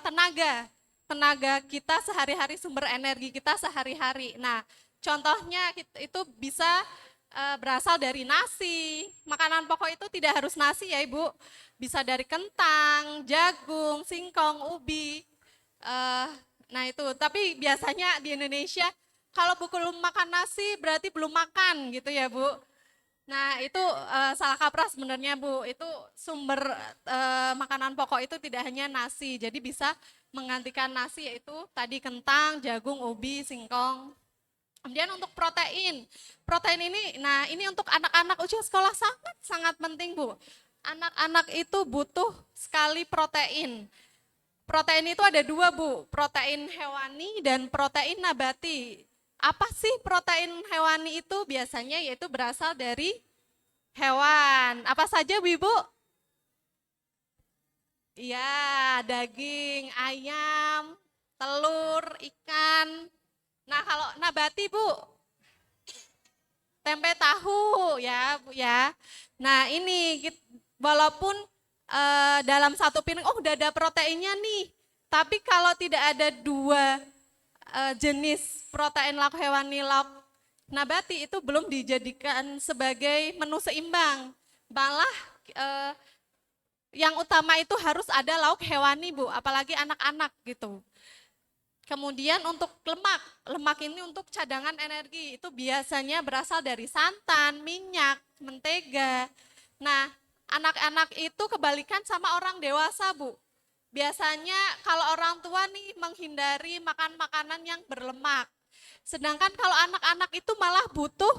tenaga kita sehari-hari, sumber energi kita sehari-hari. Nah, contohnya itu bisa berasal dari nasi. Makanan pokok itu tidak harus nasi ya Ibu. Bisa dari kentang, jagung, singkong, ubi. Nah itu, tapi biasanya di Indonesia kalau belum makan nasi berarti belum makan gitu ya Bu. Nah itu salah kaprah sebenarnya Bu, itu sumber makanan pokok itu tidak hanya nasi, jadi bisa menggantikan nasi yaitu tadi kentang, jagung, ubi, singkong. Kemudian untuk protein ini, nah ini untuk anak-anak usia sekolah sangat penting Bu. Anak-anak itu butuh sekali protein. Protein itu ada 2 Bu, protein hewani dan protein nabati. Apa sih protein hewani itu? Biasanya yaitu berasal dari hewan. Apa saja Bu Ibu? Iya, daging, ayam, telur, ikan. Nah kalau nabati Bu, tempe tahu ya Bu ya. Nah ini walaupun dalam satu piring, oh udah ada proteinnya nih. Tapi kalau tidak ada 2 jenis protein lauk hewani, lauk nabati itu belum dijadikan sebagai menu seimbang. Malah yang utama itu harus ada lauk hewani Bu, apalagi anak-anak gitu. Kemudian untuk lemak ini untuk cadangan energi, itu biasanya berasal dari santan, minyak, mentega. Nah, anak-anak itu kebalikan sama orang dewasa Bu. Biasanya kalau orang tua nih menghindari makan makanan yang berlemak. Sedangkan kalau anak-anak itu malah butuh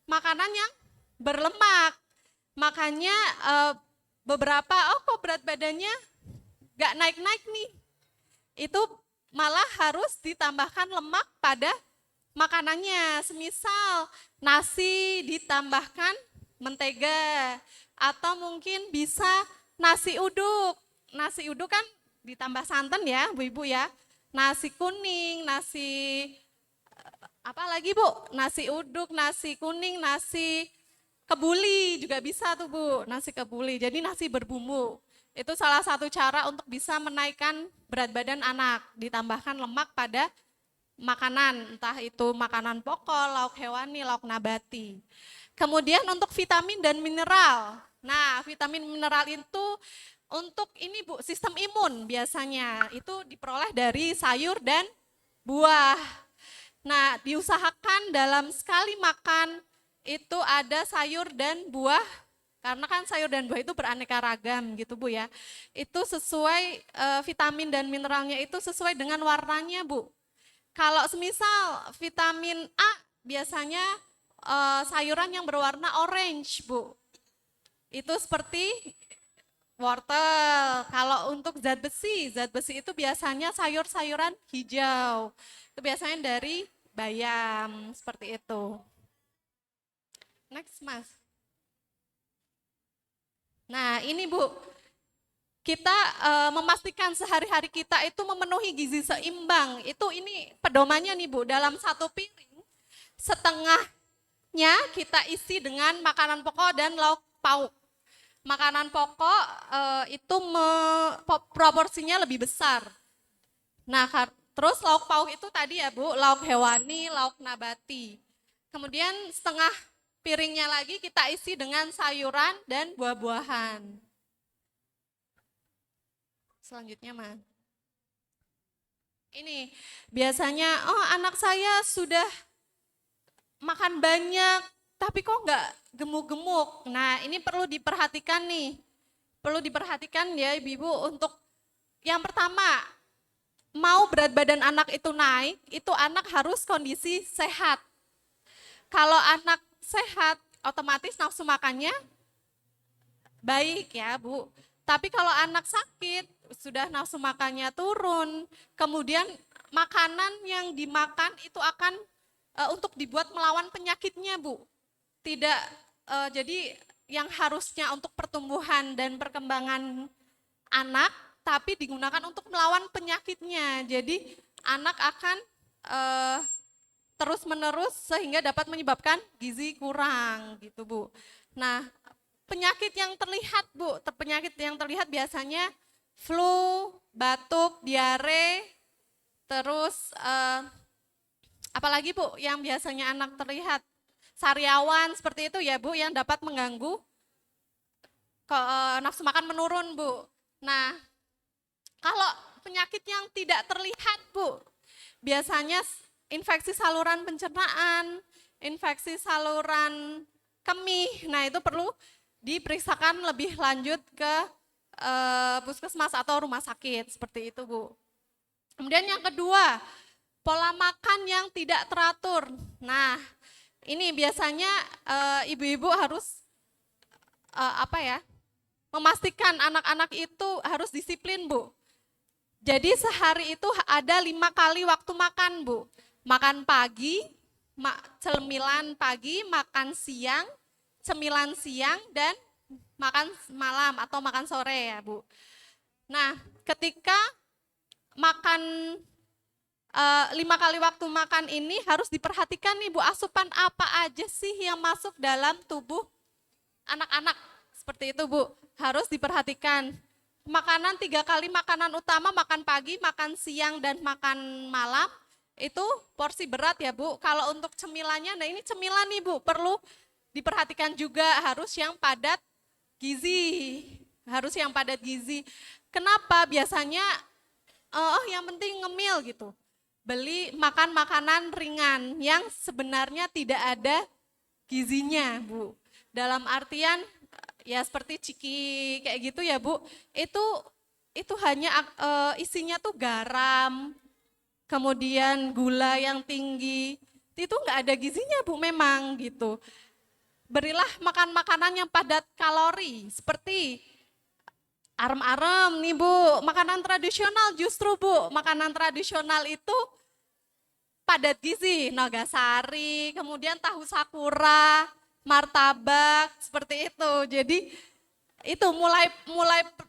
makanan yang berlemak. Makanya beberapa, kok berat badannya gak naik-naik nih. Itu malah harus ditambahkan lemak pada makanannya. Semisal nasi ditambahkan mentega, atau mungkin bisa nasi uduk. Nasi uduk kan ditambah santan ya Bu Ibu ya. Nasi kuning, nasi apa lagi Bu? Nasi uduk, nasi kuning, nasi kebuli juga bisa tuh Bu, nasi kebuli. Jadi nasi berbumbu. Itu salah satu cara untuk bisa menaikkan berat badan anak, ditambahkan lemak pada makanan, entah itu makanan pokok, lauk hewani, lauk nabati. Kemudian untuk vitamin dan mineral. Nah, vitamin mineral itu untuk ini Bu, sistem imun biasanya itu diperoleh dari sayur dan buah. Nah, diusahakan dalam sekali makan itu ada sayur dan buah, karena kan sayur dan buah itu beraneka ragam gitu Bu ya. Itu sesuai vitamin dan mineralnya itu sesuai dengan warnanya Bu. Kalau semisal vitamin A biasanya sayuran yang berwarna orange Bu. Itu seperti wortel. Kalau untuk zat besi itu biasanya sayur-sayuran hijau. Itu biasanya dari bayam, seperti itu. Next, Mas. Nah, ini Bu, kita memastikan sehari-hari kita itu memenuhi gizi seimbang. Ini pedomannya nih Bu, dalam satu piring setengahnya kita isi dengan makanan pokok dan lauk pauk. Makanan pokok itu proporsinya lebih besar. Nah, terus lauk pauk itu tadi ya Bu, lauk hewani, lauk nabati. Kemudian setengah piringnya lagi kita isi dengan sayuran dan buah-buahan. Selanjutnya, Mas. Ini biasanya, anak saya sudah makan banyak, tapi kok nggak gemuk-gemuk. Nah, ini perlu diperhatikan nih. Perlu diperhatikan ya Ibu untuk yang pertama, mau berat badan anak itu naik, itu anak harus kondisi sehat. Kalau anak sehat, otomatis nafsu makannya baik ya Bu. Tapi kalau anak sakit, sudah nafsu makannya turun, kemudian makanan yang dimakan itu akan untuk dibuat melawan penyakitnya Bu. Tidak, jadi yang harusnya untuk pertumbuhan dan perkembangan anak, tapi digunakan untuk melawan penyakitnya. Jadi anak akan terus-menerus sehingga dapat menyebabkan gizi kurang gitu Bu. Nah, penyakit yang terlihat Bu, penyakit yang terlihat biasanya flu, batuk, diare, terus apalagi Bu yang biasanya anak terlihat sariawan seperti itu ya Bu, yang dapat mengganggu nafsu makan menurun Bu. Nah, kalau penyakit yang tidak terlihat Bu, biasanya infeksi saluran pencernaan, infeksi saluran kemih. Nah, itu perlu diperiksakan lebih lanjut ke puskesmas atau rumah sakit, seperti itu Bu. Kemudian yang kedua, pola makan yang tidak teratur. Nah, ini biasanya ibu-ibu harus memastikan anak-anak itu harus disiplin Bu. Jadi sehari itu ada 5 kali waktu makan Bu. Makan pagi, cemilan pagi, makan siang, cemilan siang, dan makan malam atau makan sore ya Bu. Nah, ketika makan 5 kali waktu makan ini harus diperhatikan nih Bu, asupan apa aja sih yang masuk dalam tubuh anak-anak. Seperti itu Bu, harus diperhatikan. Makanan 3 kali makanan utama, makan pagi, makan siang, dan makan malam, itu porsi berat ya Bu. Kalau untuk cemilannya, nah ini cemilan nih Bu, perlu diperhatikan juga, harus yang padat gizi. Harus yang padat gizi. Kenapa? Biasanya, yang penting ngemil gitu. Beli makan makanan ringan yang sebenarnya tidak ada gizinya Bu. Dalam artian ya seperti ciki kayak gitu ya Bu, itu hanya isinya tuh garam, kemudian gula yang tinggi, itu nggak ada gizinya Bu memang gitu. Berilah makan makanan yang padat kalori seperti arem-arem nih Bu, makanan tradisional justru Bu, makanan tradisional itu padat gizi, nogasari, kemudian tahu sakura, martabak, seperti itu. Jadi itu mulai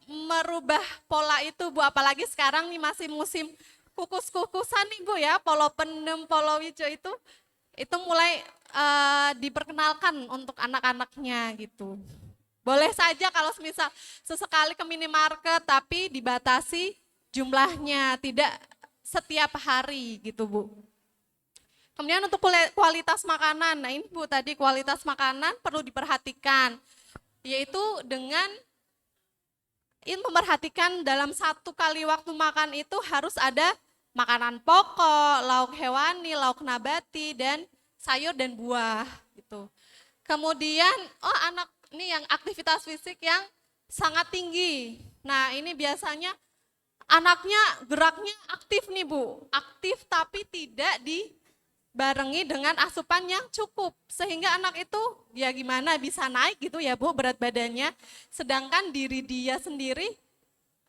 merubah pola itu Bu, apalagi sekarang nih masih musim kukus-kukusan nih Bu ya, polo penem, polo hijau itu mulai diperkenalkan untuk anak-anaknya gitu. Boleh saja kalau misal sesekali ke minimarket tapi dibatasi jumlahnya, tidak setiap hari gitu Bu. Kemudian untuk kualitas makanan, nah ini Bu tadi kualitas makanan perlu diperhatikan, yaitu dengan memperhatikan dalam 1 kali waktu makan itu harus ada makanan pokok, lauk hewani, lauk nabati, dan sayur dan buah gitu. Kemudian, oh anak ini yang aktivitas fisik yang sangat tinggi. Nah ini biasanya anaknya geraknya aktif nih Bu, aktif tapi tidak dibarengi dengan asupan yang cukup. Sehingga anak itu ya gimana bisa naik gitu ya Bu berat badannya, sedangkan diri dia sendiri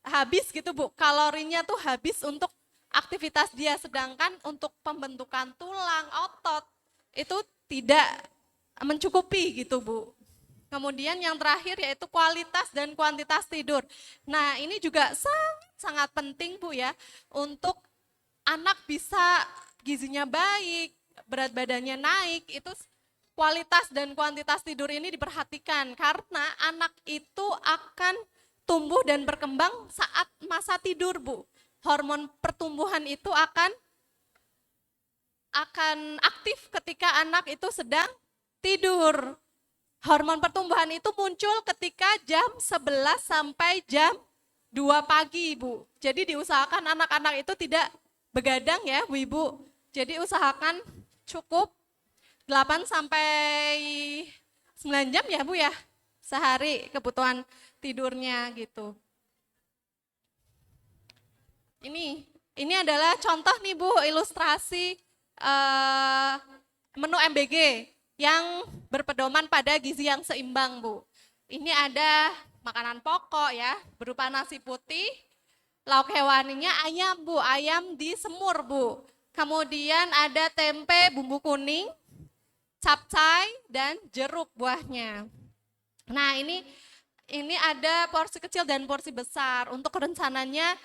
habis gitu Bu, kalorinya tuh habis untuk aktivitas dia, sedangkan untuk pembentukan tulang, otot itu tidak mencukupi gitu Bu. Kemudian yang terakhir yaitu kualitas dan kuantitas tidur. Nah ini juga sangat penting Bu ya, untuk anak bisa gizinya baik, berat badannya naik, itu kualitas dan kuantitas tidur ini diperhatikan karena anak itu akan tumbuh dan berkembang saat masa tidur Bu. Hormon pertumbuhan itu akan aktif ketika anak itu sedang tidur. Hormon pertumbuhan itu muncul ketika jam 11 sampai jam 2 pagi Ibu. Jadi diusahakan anak-anak itu tidak begadang ya Bu Ibu. Jadi usahakan cukup 8 sampai 9 jam ya Bu ya, sehari kebutuhan tidurnya gitu. Ini adalah contoh nih Bu, ilustrasi menu MBG yang berpedoman pada gizi yang seimbang Bu. Ini ada makanan pokok ya, berupa nasi putih, lauk hewaninya ayam Bu, ayam disemur Bu. Kemudian ada tempe bumbu kuning, capcay dan jeruk buahnya. Nah ini ada porsi kecil dan porsi besar. Untuk rencananya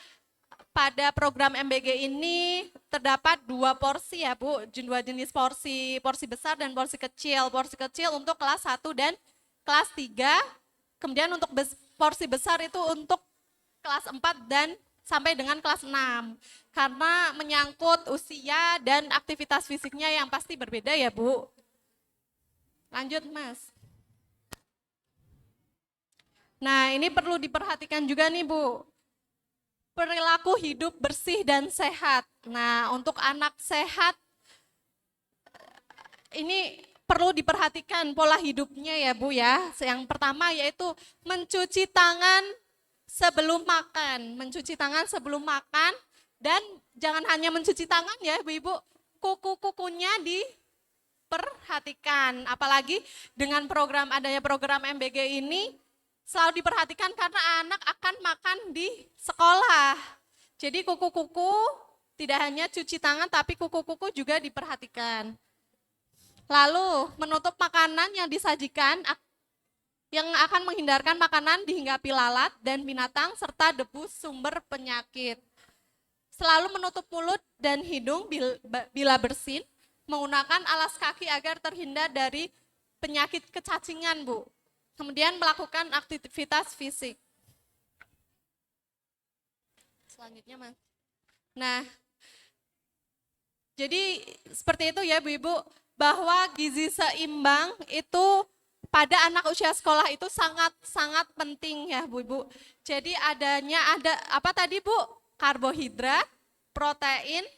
pada program MBG ini terdapat 2 porsi ya Bu, 2 jenis porsi besar dan porsi kecil. Porsi kecil untuk kelas 1 dan kelas 3, kemudian untuk porsi besar itu untuk kelas 4 dan sampai dengan kelas 6. Karena menyangkut usia dan aktivitas fisiknya yang pasti berbeda ya Bu. Lanjut Mas. Nah ini perlu diperhatikan juga nih Bu, perilaku hidup bersih dan sehat. Nah untuk anak sehat ini perlu diperhatikan pola hidupnya ya Bu ya. Yang pertama yaitu mencuci tangan sebelum makan. Mencuci tangan sebelum makan dan jangan hanya mencuci tangan ya Bu Ibu, kuku-kukunya diperhatikan. Apalagi dengan adanya program MBG ini selalu diperhatikan karena anak akan makan di sekolah. Jadi kuku-kuku tidak hanya cuci tangan tapi kuku-kuku juga diperhatikan. Lalu menutup makanan yang disajikan yang akan menghindarkan makanan dihinggapi lalat dan binatang serta debu sumber penyakit. Selalu menutup mulut dan hidung bila bersin, menggunakan alas kaki agar terhindar dari penyakit kecacingan Bu. Kemudian melakukan aktivitas fisik. Selanjutnya Mas. Nah, jadi seperti itu ya Bu Ibu, bahwa gizi seimbang itu pada anak usia sekolah itu sangat penting ya Bu Ibu. Jadi ada apa tadi Bu? Karbohidrat, protein,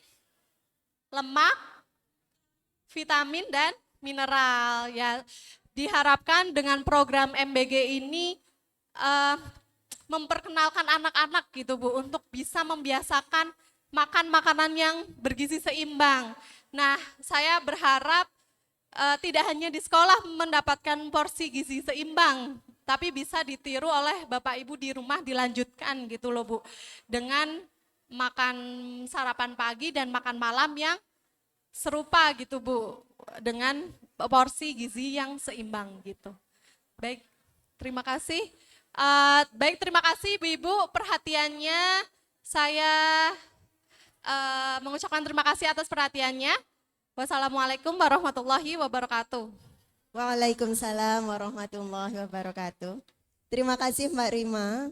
lemak, vitamin dan mineral ya. Diharapkan dengan program MBG ini memperkenalkan anak-anak gitu Bu, untuk bisa membiasakan makan makanan yang bergizi seimbang. Nah saya berharap tidak hanya di sekolah mendapatkan porsi gizi seimbang, tapi bisa ditiru oleh Bapak Ibu di rumah, dilanjutkan gitu loh Bu, dengan makan sarapan pagi dan makan malam yang serupa gitu Bu, dengan porsi gizi yang seimbang gitu. Baik, terima kasih. Terima kasih Ibu-Ibu perhatiannya. Saya mengucapkan terima kasih atas perhatiannya. Wassalamualaikum warahmatullahi wabarakatuh. Waalaikumsalam warahmatullahi wabarakatuh. Terima kasih Mbak Rima.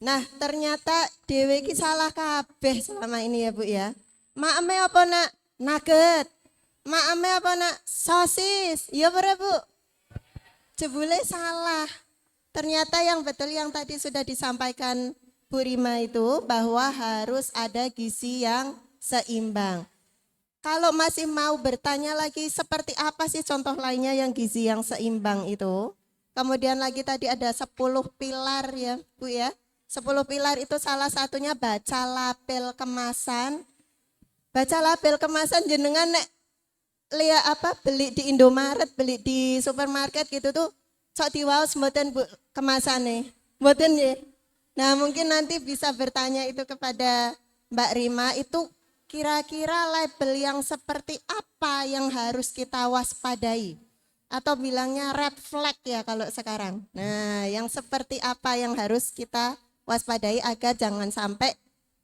Nah, ternyata Dewi ki salah kabeh selama ini ya Bu ya. Maeme apa nak nugget? Maeme apa nak sosis? Ya bener Bu. Jebule salah. Ternyata yang betul yang tadi sudah disampaikan Bu Rima itu bahwa harus ada gizi yang seimbang. Kalau masih mau bertanya lagi seperti apa sih contoh lainnya yang gizi yang seimbang itu. Kemudian lagi tadi ada 10 pilar ya Bu ya. 10 pilar itu salah satunya baca label kemasan. Baca label kemasan jenengan nek lihat apa beli di Indomaret, beli di supermarket gitu tuh sok diwaos mboten Bu kemasane. Mboten ya. Nah, mungkin nanti bisa bertanya itu kepada Mbak Rima itu kira-kira label yang seperti apa yang harus kita waspadai? Atau bilangnya red flag ya kalau sekarang. Nah, yang seperti apa yang harus kita waspadai agar jangan sampai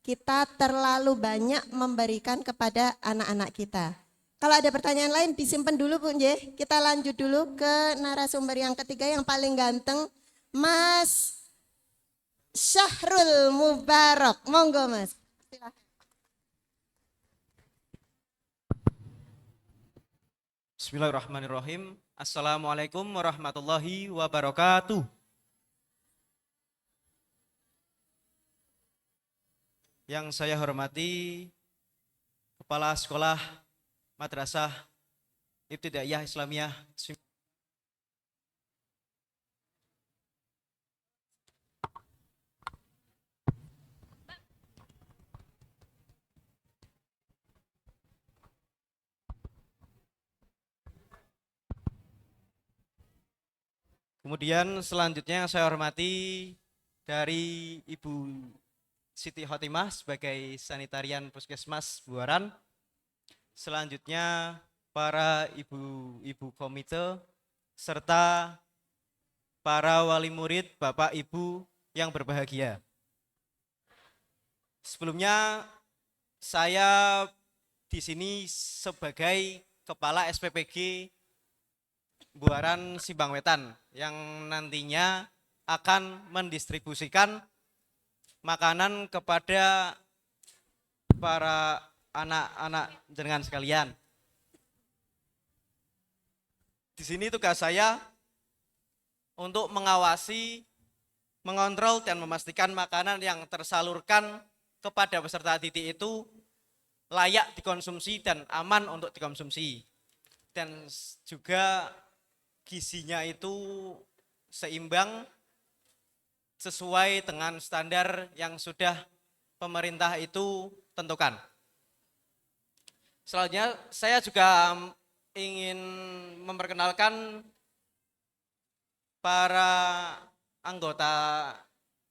kita terlalu banyak memberikan kepada anak-anak kita. Kalau ada pertanyaan lain disimpan dulu Bu Nje. Kita lanjut dulu ke narasumber yang ketiga yang paling ganteng, Mas Syahrul Mubarak. Monggo Mas. Silakan. Bismillahirrahmanirrahim. Assalamualaikum warahmatullahi wabarakatuh. Yang saya hormati Kepala Sekolah Madrasah Ibtidaiyah Islamiyah Kemudian selanjutnya yang saya hormati dari Ibu Siti Khotimah sebagai sanitarian Puskesmas Buaran. Selanjutnya para ibu-ibu komite serta para wali murid, Bapak Ibu yang berbahagia. Sebelumnya saya di sini sebagai Kepala SPPG Buaran Simbang Wetan yang nantinya akan mendistribusikan makanan kepada para anak-anak jenengan sekalian. Di sini tugas saya untuk mengawasi, mengontrol dan memastikan makanan yang tersalurkan kepada peserta didik itu layak dikonsumsi dan aman untuk dikonsumsi. Dan juga gizinya itu seimbang sesuai dengan standar yang sudah pemerintah itu tentukan. Selanjutnya saya juga ingin memperkenalkan para anggota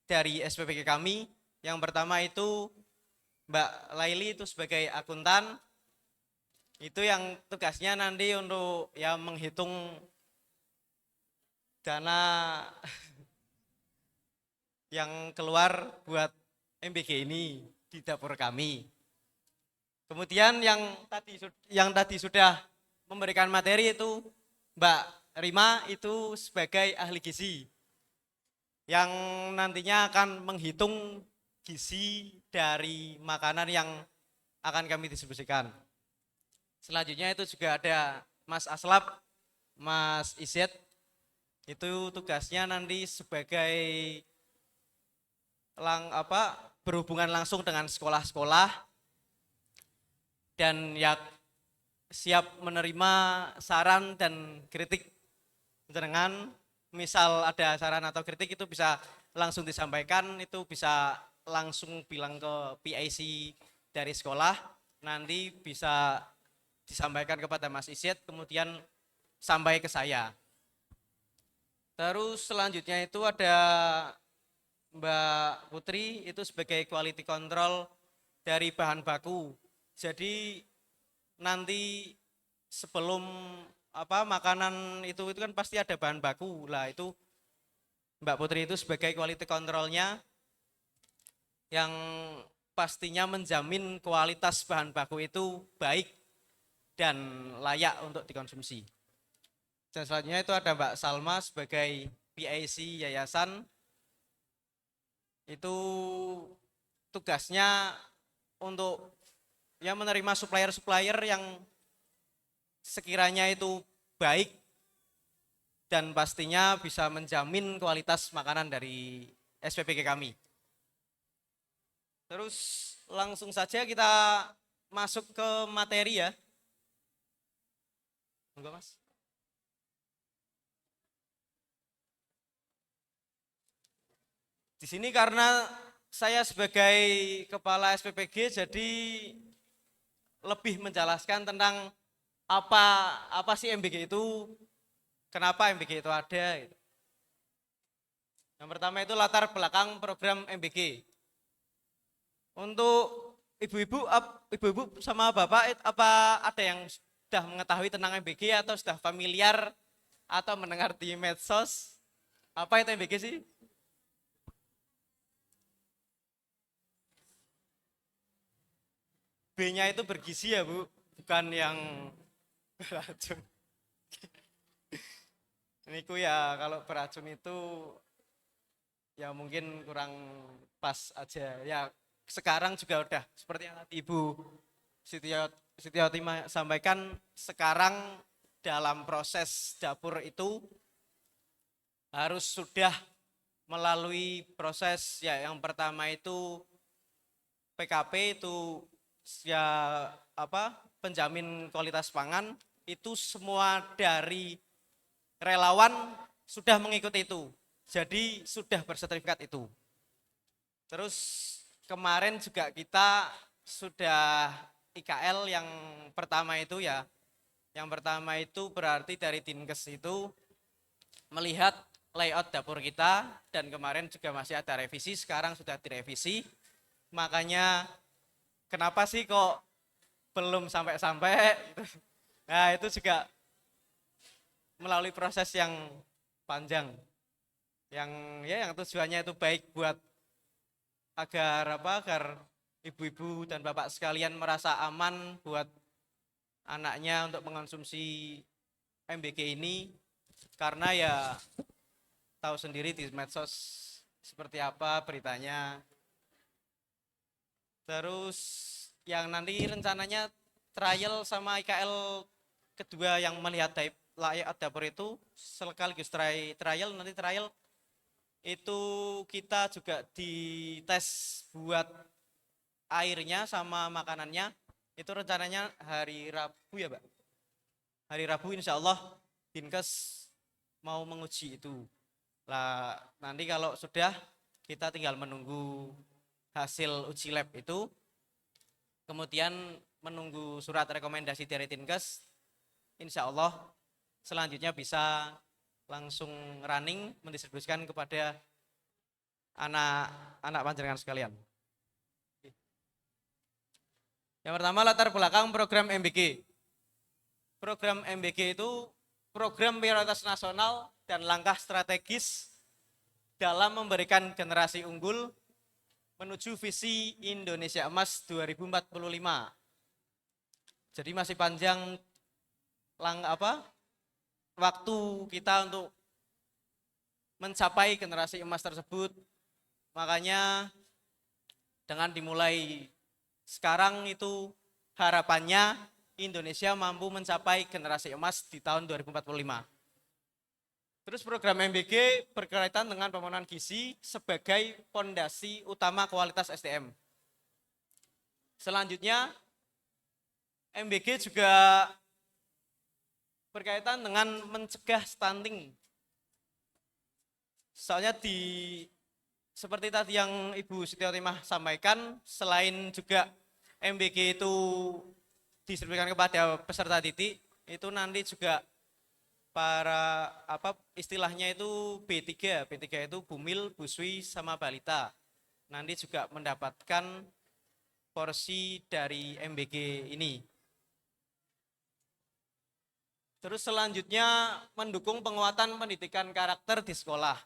dari SPPG kami. Yang pertama itu Mbak Laili itu sebagai akuntan. Itu yang tugasnya nanti untuk ya menghitung dana yang keluar buat MBG ini di dapur kami. Kemudian yang tadi sudah memberikan materi itu Mbak Rima itu sebagai ahli gizi yang nantinya akan menghitung gizi dari makanan yang akan kami distribusikan. Selanjutnya itu juga ada Mas Aslap, Mas Isyet, itu tugasnya nanti sebagai berhubungan langsung dengan sekolah-sekolah dan ya siap menerima saran dan kritik jenengan. Misal ada saran atau kritik itu bisa langsung disampaikan, itu bisa langsung bilang ke PIC dari sekolah, nanti bisa disampaikan kepada Mas Isyet, kemudian sampai ke saya. Terus selanjutnya itu ada Mbak Putri itu sebagai quality control dari bahan baku. Jadi nanti sebelum makanan itu kan pasti ada bahan baku lah, itu Mbak Putri itu sebagai quality controlnya yang pastinya menjamin kualitas bahan baku itu baik dan layak untuk dikonsumsi. Dan selanjutnya itu ada Mbak Salma sebagai PIC yayasan. Itu tugasnya untuk ya menerima supplier-supplier yang sekiranya itu baik dan pastinya bisa menjamin kualitas makanan dari SPPG kami. Terus langsung saja kita masuk ke materi ya. Enggak, Mas. Di sini karena saya sebagai kepala SPPG jadi lebih menjelaskan tentang apa sih MBG itu, kenapa MBG itu ada gitu. Yang pertama itu latar belakang program MBG. Untuk ibu-ibu sama bapak apa ada yang sudah mengetahui tentang MBG atau sudah familiar atau mendengar di medsos? Apa itu MBG sih? B-nya itu bergizi ya Bu, bukan yang beracun. Niku ya kalau beracun itu ya mungkin kurang pas aja. Ya sekarang juga udah seperti yang tadi Ibu Sitiawati sampaikan, sekarang dalam proses dapur itu harus sudah melalui proses ya, yang pertama itu PKP itu ya penjamin kualitas pangan, itu semua dari relawan sudah mengikuti itu. Jadi sudah bersertifikat itu. Terus kemarin juga kita sudah IKL yang pertama itu ya. Yang pertama itu berarti dari Dinkes itu melihat layout dapur kita, dan kemarin juga masih ada revisi, sekarang sudah direvisi. Makanya kenapa sih kok belum sampai-sampai? Nah itu juga melalui proses yang panjang, yang tujuannya itu baik buat agar ibu-ibu dan bapak sekalian merasa aman buat anaknya untuk mengonsumsi MBG ini, karena ya tahu sendiri di medsos seperti apa beritanya. Terus yang nanti rencananya trial sama IKL kedua yang melihat layout dapur itu sekaligus trial, nanti trial itu kita juga dites buat airnya sama makanannya, itu rencananya hari Rabu ya Pak. Hari Rabu insya Allah Dinkes mau menguji itu. Lah nanti kalau sudah, kita tinggal menunggu hasil uji lab itu, kemudian menunggu surat rekomendasi dari Dinkes. Insya Allah selanjutnya bisa langsung running, mendistribusikan kepada anak panjenengan sekalian. Yang pertama latar belakang program MBG. Program MBG itu program prioritas nasional dan langkah strategis dalam memberikan generasi unggul menuju visi Indonesia Emas 2045. Jadi masih panjang waktu kita untuk mencapai generasi emas tersebut. Makanya dengan dimulai sekarang itu harapannya Indonesia mampu mencapai generasi emas di tahun 2045. Terus program MBG berkaitan dengan pemenuhan gizi sebagai fondasi utama kualitas SDM. Selanjutnya MBG juga berkaitan dengan mencegah stunting. Soalnya seperti tadi yang Ibu Sitiawati sampaikan, selain juga MBG itu diserahkan kepada peserta didik, itu nanti juga para istilahnya itu B3 itu bumil, buswi sama balita. Nanti juga mendapatkan porsi dari MBG ini. Terus selanjutnya mendukung penguatan pendidikan karakter di sekolah.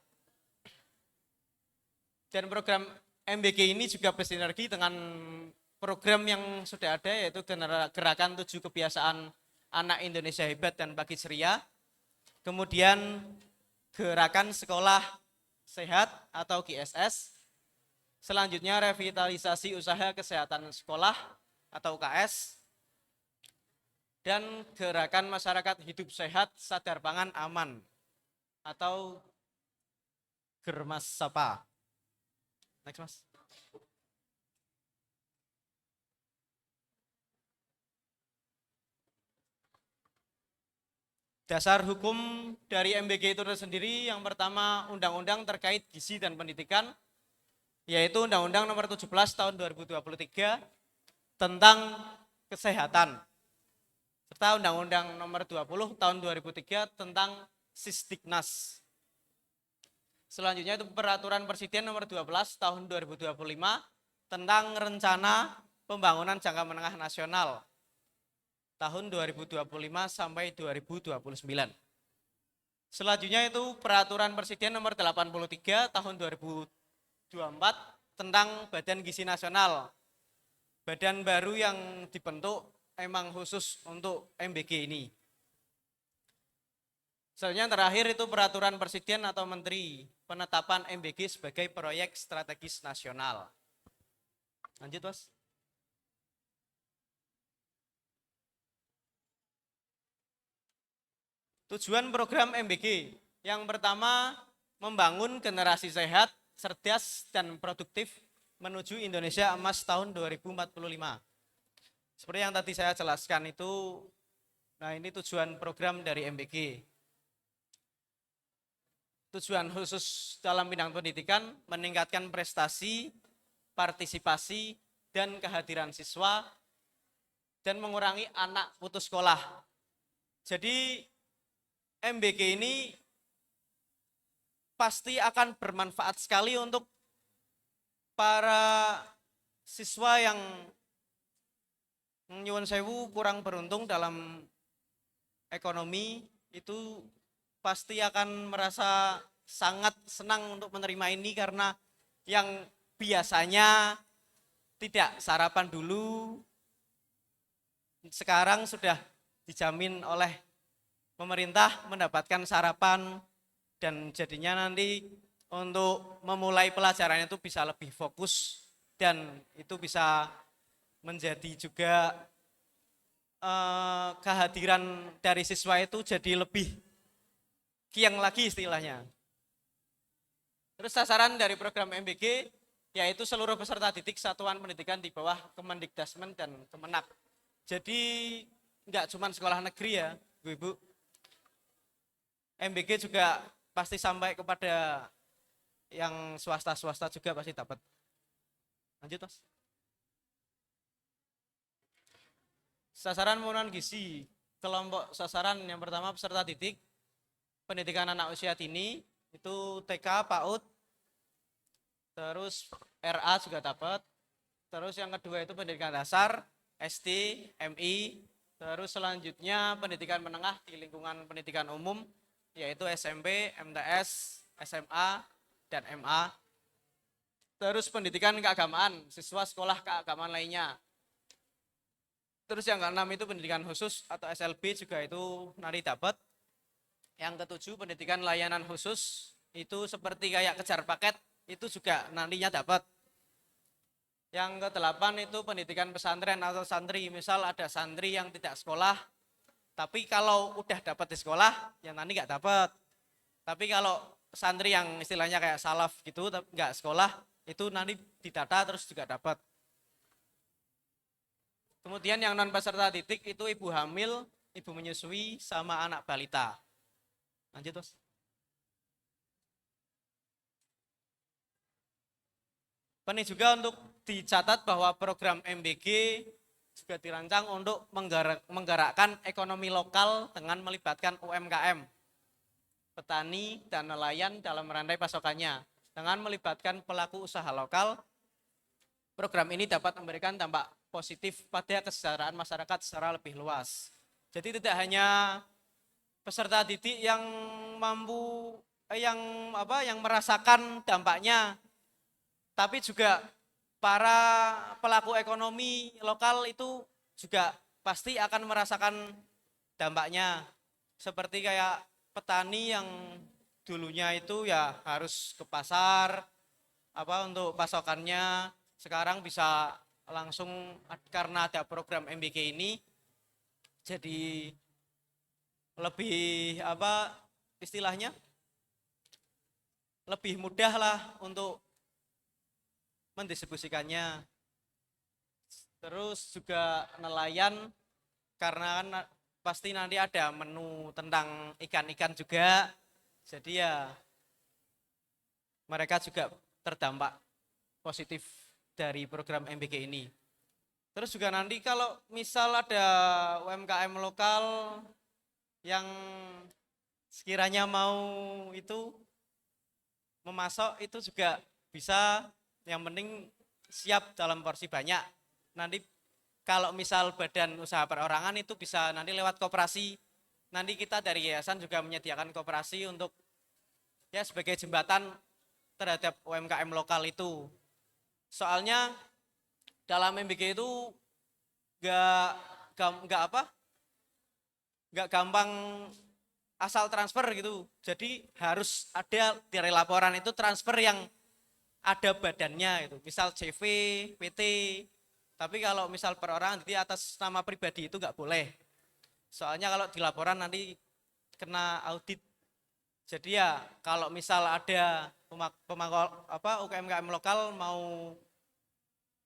Dan program MBG ini juga bersinergi dengan program yang sudah ada, yaitu Gerakan 7 Kebiasaan Anak Indonesia Hebat dan Pagi Ceria. Kemudian Gerakan Sekolah Sehat atau GSS. Selanjutnya revitalisasi usaha kesehatan sekolah atau UKS. Dan Gerakan Masyarakat Hidup Sehat Sadar Pangan Aman atau Germas Sapa. Next Mas. Dasar hukum dari MBG itu sendiri yang pertama undang-undang terkait gizi dan pendidikan, yaitu Undang-Undang Nomor 17 Tahun 2023 tentang kesehatan, serta Undang-Undang Nomor 20 Tahun 2003 tentang Sisdiknas. Selanjutnya itu Peraturan Presiden Nomor 12 Tahun 2025 tentang Rencana Pembangunan Jangka Menengah Nasional tahun 2025 sampai 2029. Selanjutnya itu Peraturan Presiden Nomor 83 Tahun 2024 tentang Badan Gizi Nasional. Badan baru yang dibentuk emang khusus untuk MBG ini. Selanjutnya terakhir itu Peraturan Presiden atau Menteri penetapan MBG sebagai proyek strategis nasional. Lanjut, Mas. Tujuan program MBG yang pertama membangun generasi sehat, cerdas dan produktif menuju Indonesia Emas tahun 2045. Seperti yang tadi saya jelaskan itu, nah ini tujuan program dari MBG. Tujuan khusus dalam bidang pendidikan meningkatkan prestasi, partisipasi dan kehadiran siswa dan mengurangi anak putus sekolah. Jadi MBG ini pasti akan bermanfaat sekali untuk para siswa yang nyuwun sewu kurang beruntung dalam ekonomi, itu pasti akan merasa sangat senang untuk menerima ini, karena yang biasanya tidak sarapan dulu sekarang sudah dijamin oleh pemerintah mendapatkan sarapan, dan jadinya nanti untuk memulai pelajaran itu bisa lebih fokus dan itu bisa menjadi juga kehadiran dari siswa itu jadi lebih kiang lagi istilahnya. Terus sasaran dari program MBG yaitu seluruh peserta didik satuan pendidikan di bawah Kemendikdasmen dan Kemenak. Jadi enggak cuma sekolah negeri ya, Bu-ibu. MBG juga pasti sampai kepada yang swasta-swasta juga pasti dapat. Lanjut, Mas. Sasaran pemenuhan gizi. Kelompok sasaran yang pertama peserta didik pendidikan anak usia dini, itu TK, PAUD, terus RA juga dapat. Terus yang kedua itu pendidikan dasar, SD, MI, terus selanjutnya pendidikan menengah di lingkungan pendidikan umum, yaitu SMP, MTS, SMA, dan MA. Terus pendidikan keagamaan, siswa sekolah keagamaan lainnya. Terus yang keenam itu pendidikan khusus atau SLB juga itu nanti dapat. Yang ketujuh pendidikan layanan khusus, itu seperti kayak kejar paket, itu juga nantinya dapat. Yang kedelapan itu pendidikan pesantren atau santri, misal ada santri yang tidak sekolah, tapi kalau udah dapat di sekolah, yang nanti nggak dapat. Tapi kalau santri yang istilahnya kayak salaf gitu, nggak sekolah, itu nanti didata terus juga dapat. Kemudian yang non peserta didik itu ibu hamil, ibu menyusui, sama anak balita. Lanjut, Mas. Penting juga untuk dicatat bahwa program MBG juga dirancang untuk menggerakkan ekonomi lokal dengan melibatkan UMKM, petani, dan nelayan dalam rantai pasokannya. Dengan melibatkan pelaku usaha lokal, program ini dapat memberikan dampak positif pada kesejahteraan masyarakat secara lebih luas. Jadi tidak hanya peserta didik yang mampu, yang merasakan dampaknya, tapi juga para pelaku ekonomi lokal itu juga pasti akan merasakan dampaknya. Seperti kayak petani yang dulunya itu ya harus ke pasar untuk pasokannya, sekarang bisa langsung karena ada program MBG ini jadi lebih istilahnya lebih mudah lah untuk mendistribusikannya. Terus juga nelayan, karena kan pasti nanti ada menu tentang ikan-ikan juga. Jadi ya mereka juga terdampak positif dari program MBG ini. Terus juga nanti kalau misal ada UMKM lokal yang sekiranya mau itu memasok itu juga bisa, yang penting siap dalam porsi banyak. Nanti kalau misal badan usaha perorangan itu bisa nanti lewat koperasi. Nanti kita dari yayasan juga menyediakan koperasi untuk ya sebagai jembatan terhadap UMKM lokal itu. Soalnya dalam MBG itu nggak gampang asal transfer gitu. Jadi harus ada dari laporan itu transfer yang ada badannya itu. Misal CV, PT. Tapi kalau misal perorangan jadi atas nama pribadi itu nggak boleh. Soalnya kalau di laporan nanti kena audit. Jadi ya kalau misal ada UMKM lokal mau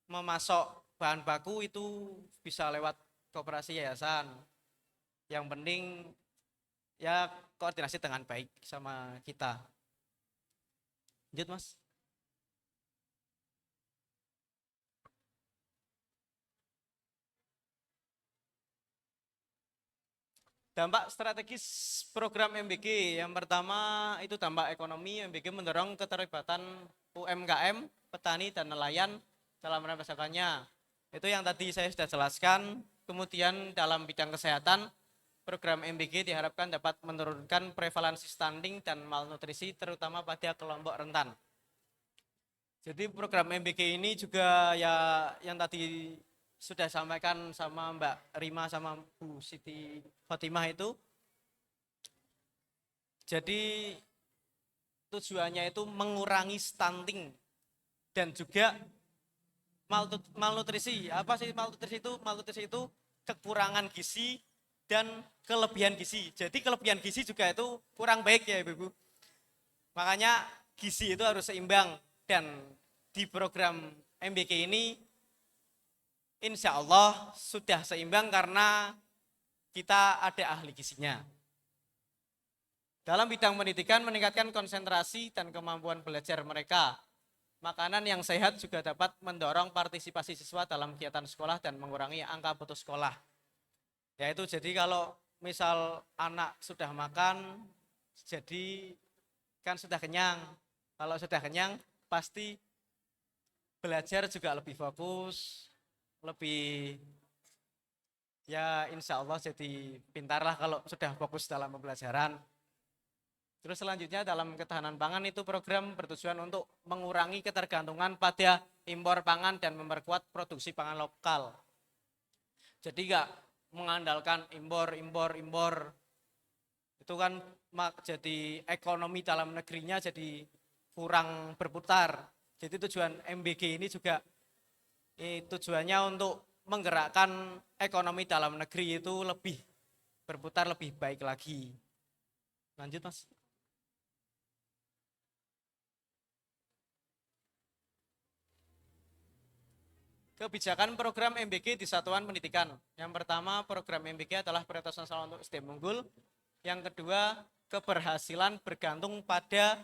memasok bahan baku itu bisa lewat koperasi yayasan. Yang penting ya koordinasi dengan baik sama kita. Lanjut Mas. Dampak strategis program MBG, yang pertama itu dampak ekonomi. MBG mendorong keterlibatan UMKM, petani dan nelayan dalam merasakannya. Itu yang tadi saya sudah jelaskan. Kemudian dalam bidang kesehatan, program MBG diharapkan dapat menurunkan prevalensi stunting dan malnutrisi terutama pada kelompok rentan. Jadi program MBG ini juga ya yang tadi sudah sampaikan sama Mbak Rima sama Bu Siti Fatimah itu. Jadi tujuannya itu mengurangi stunting dan juga malnutrisi. Apa sih malnutrisi itu? Malnutrisi itu kekurangan gizi dan kelebihan gizi. Jadi kelebihan gizi juga itu kurang baik ya Ibu. Makanya gizi itu harus seimbang, dan di program MBG ini insya Allah sudah seimbang karena kita ada ahli gizinya. Dalam bidang pendidikan meningkatkan konsentrasi dan kemampuan belajar mereka. Makanan yang sehat juga dapat mendorong partisipasi siswa dalam kegiatan sekolah dan mengurangi angka putus sekolah. Yaitu jadi kalau misal anak sudah makan, jadi kan sudah kenyang. Kalau sudah kenyang pasti belajar juga lebih fokus, lebih ya insya Allah jadi pintar lah kalau sudah fokus dalam pembelajaran. Terus selanjutnya dalam ketahanan pangan itu program bertujuan untuk mengurangi ketergantungan pada impor pangan dan memperkuat produksi pangan lokal. Jadi enggak mengandalkan impor. Itu kan jadi ekonomi dalam negerinya jadi kurang berputar. Jadi tujuan MBG ini juga tujuannya untuk menggerakkan ekonomi dalam negeri itu lebih berputar lebih baik lagi. Lanjut Mas. Kebijakan program MBG di satuan pendidikan. Yang pertama, program MBG adalah prioritas nasional untuk SDM unggul. Yang kedua, keberhasilan bergantung pada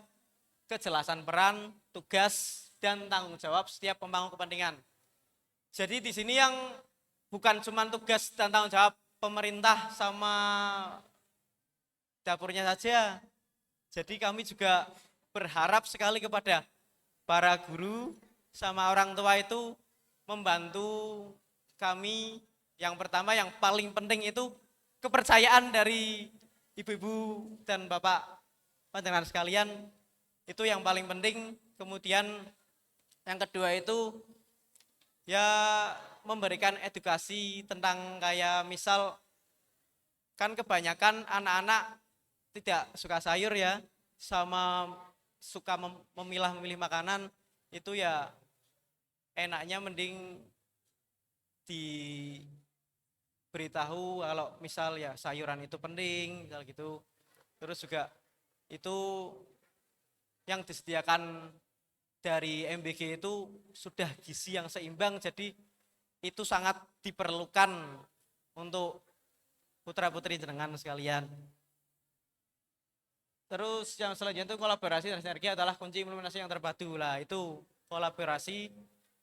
kejelasan peran, tugas, dan tanggung jawab setiap pemangku kepentingan. Jadi di sini yang bukan cuma tugas dan tanggung jawab pemerintah sama dapurnya saja. Jadi kami juga berharap sekali kepada para guru sama orang tua itu membantu kami. Yang pertama yang paling penting itu kepercayaan dari ibu-ibu dan bapak panjenengan sekalian, itu yang paling penting. Kemudian yang kedua itu ya memberikan edukasi tentang kayak misal kan kebanyakan anak-anak tidak suka sayur ya, sama suka memilih makanan itu ya enaknya mending diberitahu kalau misal ya sayuran itu penting misal gitu. Terus juga itu yang disediakan dari MBG itu sudah gizi yang seimbang, jadi itu sangat diperlukan untuk putra-putri jenengan sekalian. Terus yang selanjutnya itu kolaborasi dan sinergi adalah kunci implementasi yang terpadu. Lah itu kolaborasi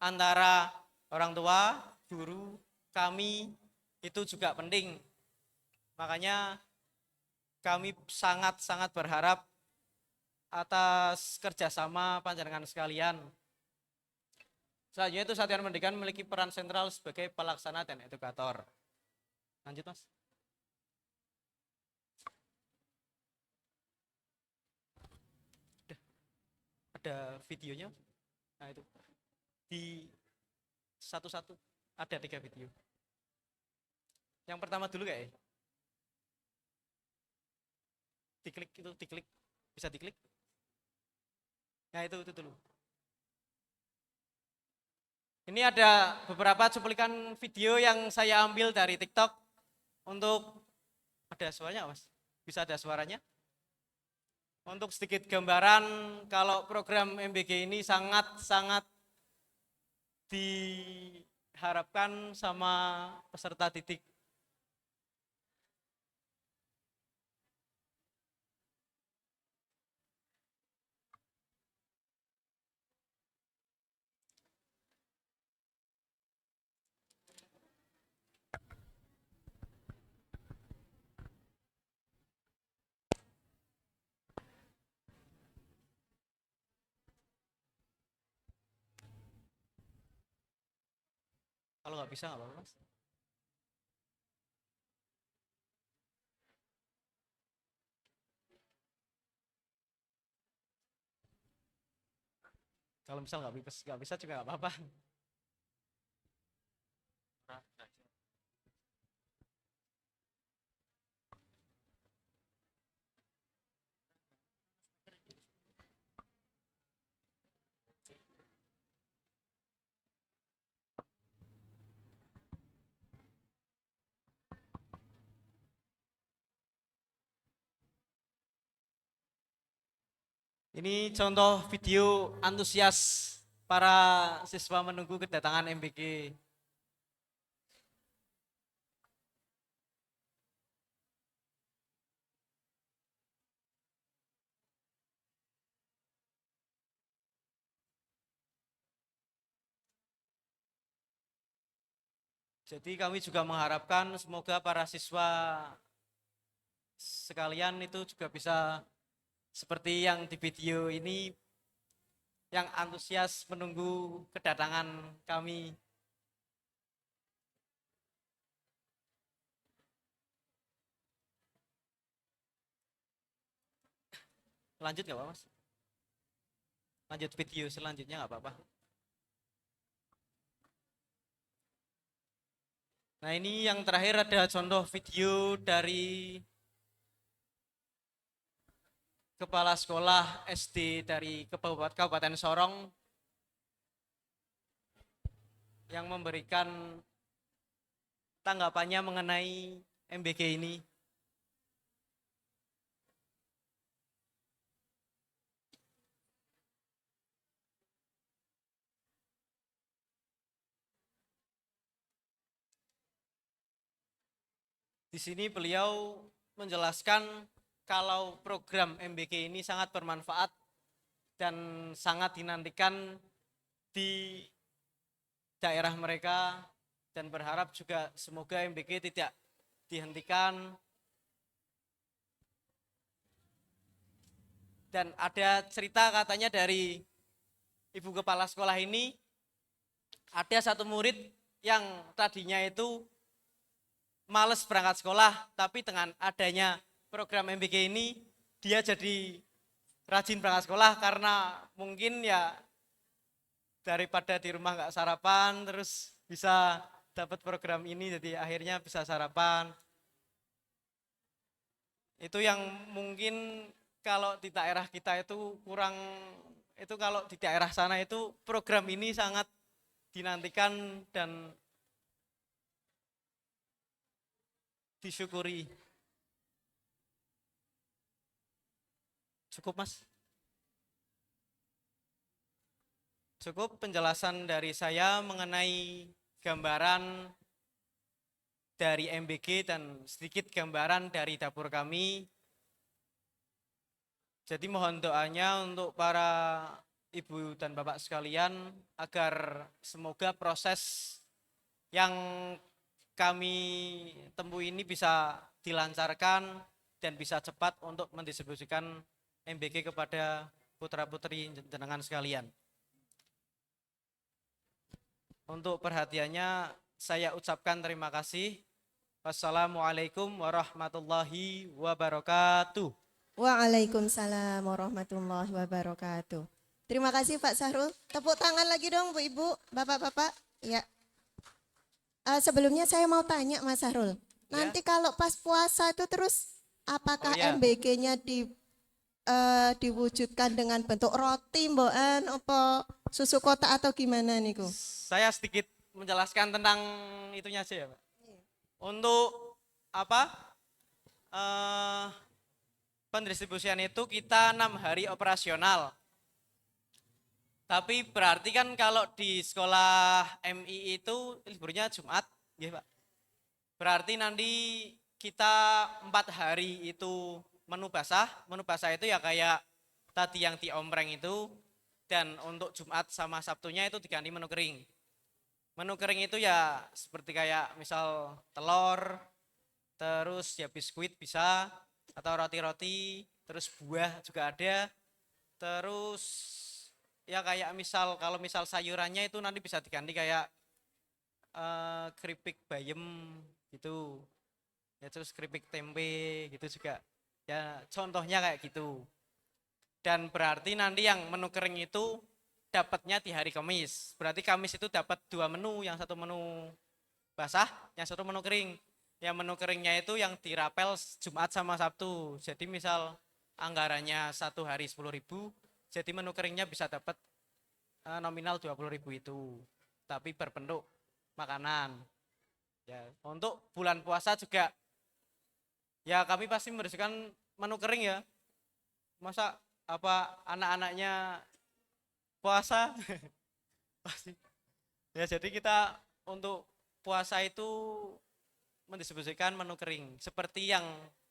antara orang tua, guru, kami itu juga penting. Makanya kami sangat-sangat berharap atas kerjasama panjenengan sekalian. Selanjutnya itu Satuan Pendidikan memiliki peran sentral sebagai pelaksana dan edukator. Lanjut Mas. Ada videonya. Nah itu di satu-satu ada 3 video. Yang pertama dulu kayak diklik itu, diklik, bisa diklik. Nah itu dulu. Ini ada beberapa cuplikan video yang saya ambil dari TikTok untuk ada suaranya Mas? Bisa ada suaranya? Untuk sedikit gambaran kalau program MBG ini sangat-sangat diharapkan sama peserta didik. Kalau nggak bisa nggak apa-apa Mas. Kalau misal nggak bisa juga nggak apa-apa. Ini contoh video antusias para siswa menunggu kedatangan MBG. Jadi kami juga mengharapkan semoga para siswa sekalian itu juga bisa seperti yang di video ini, yang antusias menunggu kedatangan kami. Lanjut nggak Pak Mas? Lanjut video selanjutnya nggak apa-apa. Nah ini yang terakhir ada contoh video dari Kepala Sekolah SD dari Kabupaten Sorong yang memberikan tanggapannya mengenai MBG ini. Di sini beliau menjelaskan kalau program MBG ini sangat bermanfaat dan sangat dinantikan di daerah mereka, dan berharap juga semoga MBG tidak dihentikan. Dan ada cerita katanya dari ibu kepala sekolah ini, ada satu murid yang tadinya itu males berangkat sekolah, tapi dengan adanya program MBG ini dia jadi rajin berangkat sekolah karena mungkin ya daripada di rumah nggak sarapan, terus bisa dapat program ini, jadi akhirnya bisa sarapan. Itu yang mungkin kalau di daerah kita itu kurang, itu kalau di daerah sana itu program ini sangat dinantikan dan disyukuri. Cukup Mas? Cukup penjelasan dari saya mengenai gambaran dari MBG dan sedikit gambaran dari dapur kami. Jadi mohon doanya untuk para ibu dan bapak sekalian agar semoga proses yang kami temui ini bisa dilancarkan dan bisa cepat untuk mendistribusikan MBG kepada putra-putri jenengan sekalian. Untuk perhatiannya saya ucapkan terima kasih. Wassalamualaikum warahmatullahi wabarakatuh. Waalaikumsalam warahmatullahi wabarakatuh. Terima kasih Pak Sahrul. Tepuk tangan lagi dong Bu Ibu, Bapak-bapak. Ya. Sebelumnya saya mau tanya Mas Sahrul. Nanti kalau pas puasa itu terus apakah MBG-nya diwujudkan dengan bentuk roti, mbokan, apa susu kotak atau gimana niku? Saya sedikit menjelaskan tentang itunya aja ya Pak. Untuk apa? Pendistribusian itu kita 6 hari operasional. Tapi berarti kan kalau di sekolah MI itu liburnya Jumat, ya Pak. Berarti nanti kita 4 hari itu menu basah. Menu basah itu ya kayak tadi yang diompreng itu. Dan untuk Jumat sama Sabtunya itu diganti menu kering. Menu kering itu ya seperti kayak misal telur, terus ya biskuit bisa, atau roti-roti, terus buah juga ada. Terus ya kayak misal kalau misal sayurannya itu nanti bisa diganti kayak keripik bayam gitu. Ya terus keripik tempe gitu juga. Ya contohnya kayak gitu. Dan berarti nanti yang menu kering itu dapatnya di hari Kamis. Berarti Kamis itu dapat 2 menu, yang satu menu basah, yang satu menu kering. Yang menu keringnya itu yang dirapel Jumat sama Sabtu. Jadi misal anggarannya 1 hari 10.000, jadi menu keringnya bisa dapat nominal 20.000 itu. Tapi berbentuk makanan. Ya, untuk bulan puasa juga ya kami pasti membersihkan menu kering ya. Masa apa anak-anaknya puasa? Pasti. Ya jadi kita untuk puasa itu mendistribusikan menu kering seperti yang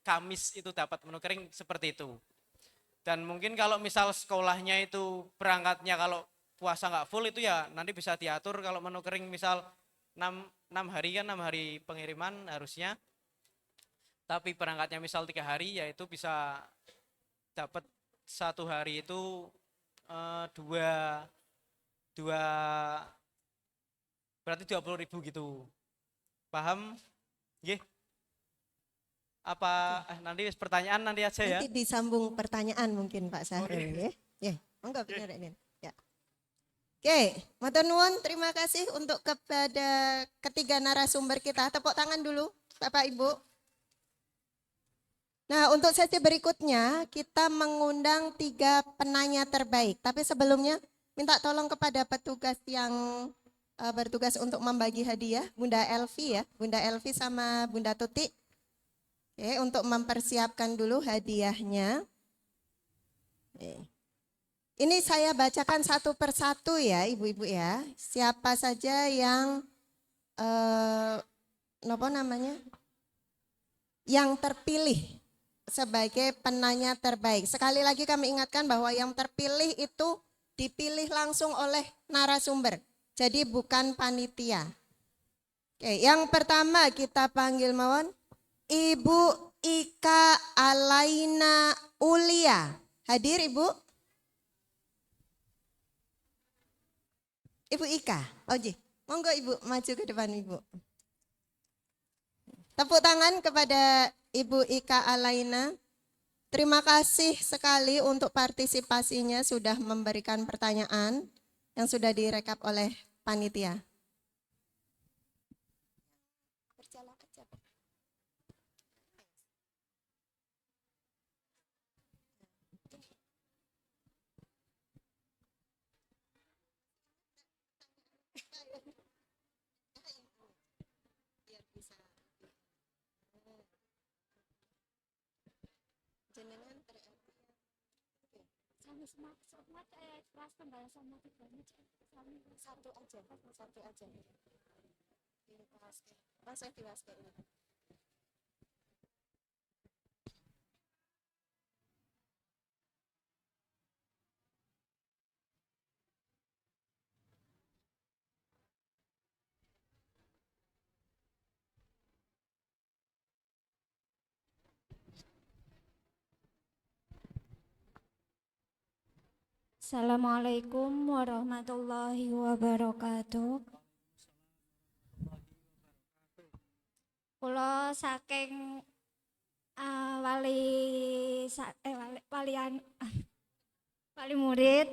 Kamis itu dapat menu kering seperti itu. Dan mungkin kalau misal sekolahnya itu berangkatnya kalau puasa nggak full itu ya nanti bisa diatur kalau menu kering misal 6 hari kan 6 hari pengiriman harusnya. Tapi berangkatnya misal 3 hari ya itu bisa dapat 1 hari itu dua berarti 20.000 gitu. Paham? Nggih. Apa nanti pertanyaan nanti aja ya. Nanti disambung pertanyaan mungkin Pak Sahrul ya. Ya, monggo benar ini. Ya. Oke, matur nuwun, terima kasih untuk kepada ketiga narasumber kita. Tepuk tangan dulu Bapak Ibu. Nah, untuk sesi berikutnya kita mengundang 3 penanya terbaik. Tapi sebelumnya minta tolong kepada petugas yang bertugas untuk membagi hadiah, Bunda Elvi ya, Bunda Elvi sama Bunda Tuti. Oke, untuk mempersiapkan dulu hadiahnya. Oke. Ini saya bacakan satu persatu ya, ibu-ibu ya. Siapa saja yang apa namanya? Yang terpilih sebagai penanya terbaik. Sekali lagi kami ingatkan bahwa yang terpilih itu dipilih langsung oleh narasumber. Jadi bukan panitia. Oke, yang pertama kita panggil mawon Ibu Ika Alaina Ulia. Hadir Ibu? Ibu Ika. Oke, monggo Ibu maju ke depan Ibu. Tepuk tangan kepada Ibu Ika Alaina. Terima kasih sekali untuk partisipasinya sudah memberikan pertanyaan yang sudah direkap oleh panitia. Satu aja. Langsung dimasukin. Assalamualaikum warahmatullahi wabarakatuh. Kula saking wali murid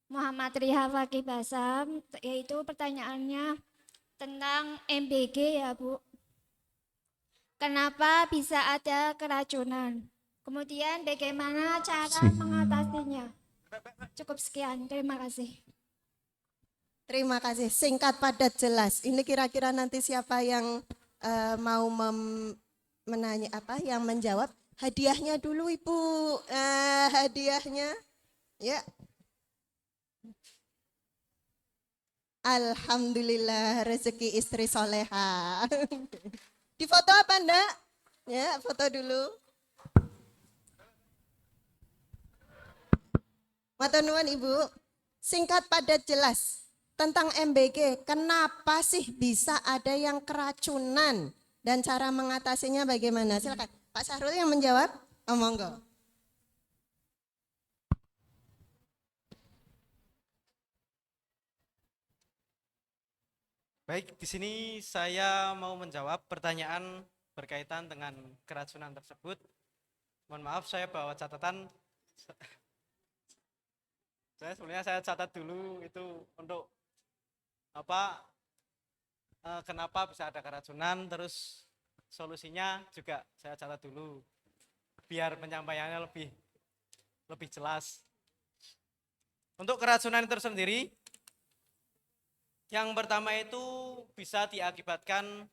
Muhammad Riha Fakih Basam, yaitu pertanyaannya tentang MBG ya Bu. Kenapa bisa ada keracunan? Kemudian bagaimana cara mengatasinya? Cukup sekian, terima kasih. Terima kasih. Singkat, padat, jelas. Ini kira-kira nanti siapa yang mau menanya apa? Yang menjawab? Hadiahnya dulu Ibu. Hadiahnya, ya. Alhamdulillah rezeki istri soleha. Di foto apa enggak? Ya, foto dulu. Matur nuwun Ibu. Singkat, padat, jelas. Tentang MBG, kenapa sih bisa ada yang keracunan dan cara mengatasinya bagaimana? Silakan Pak Syahrul yang menjawab. Oh, monggo. Baik, di sini saya mau menjawab pertanyaan berkaitan dengan keracunan tersebut. Mohon maaf, saya bawa catatan. Saya catat dulu itu untuk apa, kenapa bisa ada keracunan, terus solusinya juga saya catat dulu biar penyampaiannya lebih jelas. Untuk keracunan itu sendiri, yang pertama itu bisa diakibatkan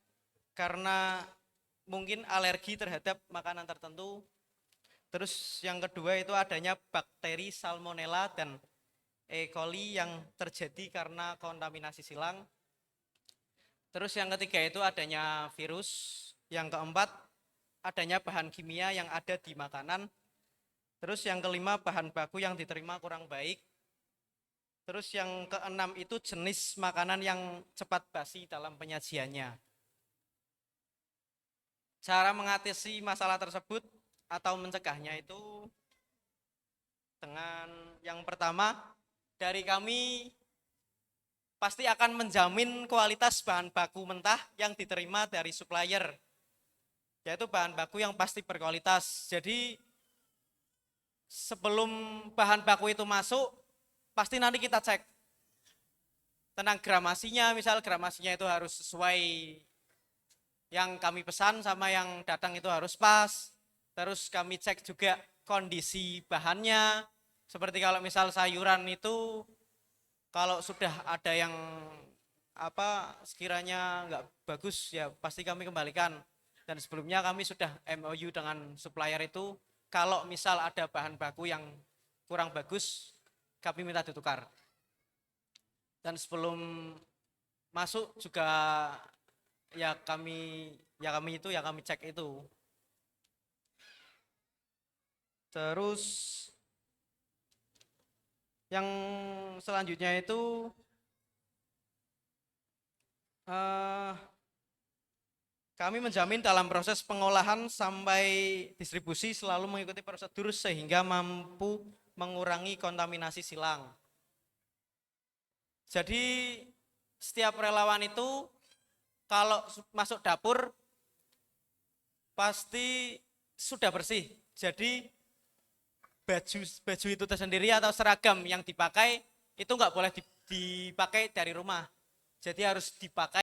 karena mungkin alergi terhadap makanan tertentu. Terus yang kedua itu adanya bakteri Salmonella dan E. coli yang terjadi karena kontaminasi silang. Terus yang ketiga itu adanya virus. Yang keempat adanya bahan kimia yang ada di makanan. Terus yang kelima bahan baku yang diterima kurang baik. Terus yang keenam itu jenis makanan yang cepat basi dalam penyajiannya. Cara mengatasi masalah tersebut atau mencegahnya itu dengan yang pertama, dari kami pasti akan menjamin kualitas bahan baku mentah yang diterima dari supplier, yaitu bahan baku yang pasti berkualitas. Jadi sebelum bahan baku itu masuk, pasti nanti kita cek tentang gramasinya, misal gramasinya itu harus sesuai yang kami pesan sama yang datang itu harus pas. Terus kami cek juga kondisi bahannya, seperti kalau misal sayuran itu kalau sudah ada yang apa sekiranya nggak bagus ya pasti kami kembalikan. Dan sebelumnya kami sudah MOU dengan supplier itu, kalau misal ada bahan baku yang kurang bagus kami minta ditukar. Dan sebelum masuk juga ya kami cek itu. Terus yang selanjutnya itu kami menjamin dalam proses pengolahan sampai distribusi selalu mengikuti prosedur sehingga mampu mengurangi kontaminasi silang. Jadi setiap relawan itu kalau masuk dapur pasti sudah bersih. Jadi baju itu tersendiri atau seragam yang dipakai itu nggak boleh dipakai dari rumah. Jadi harus dipakai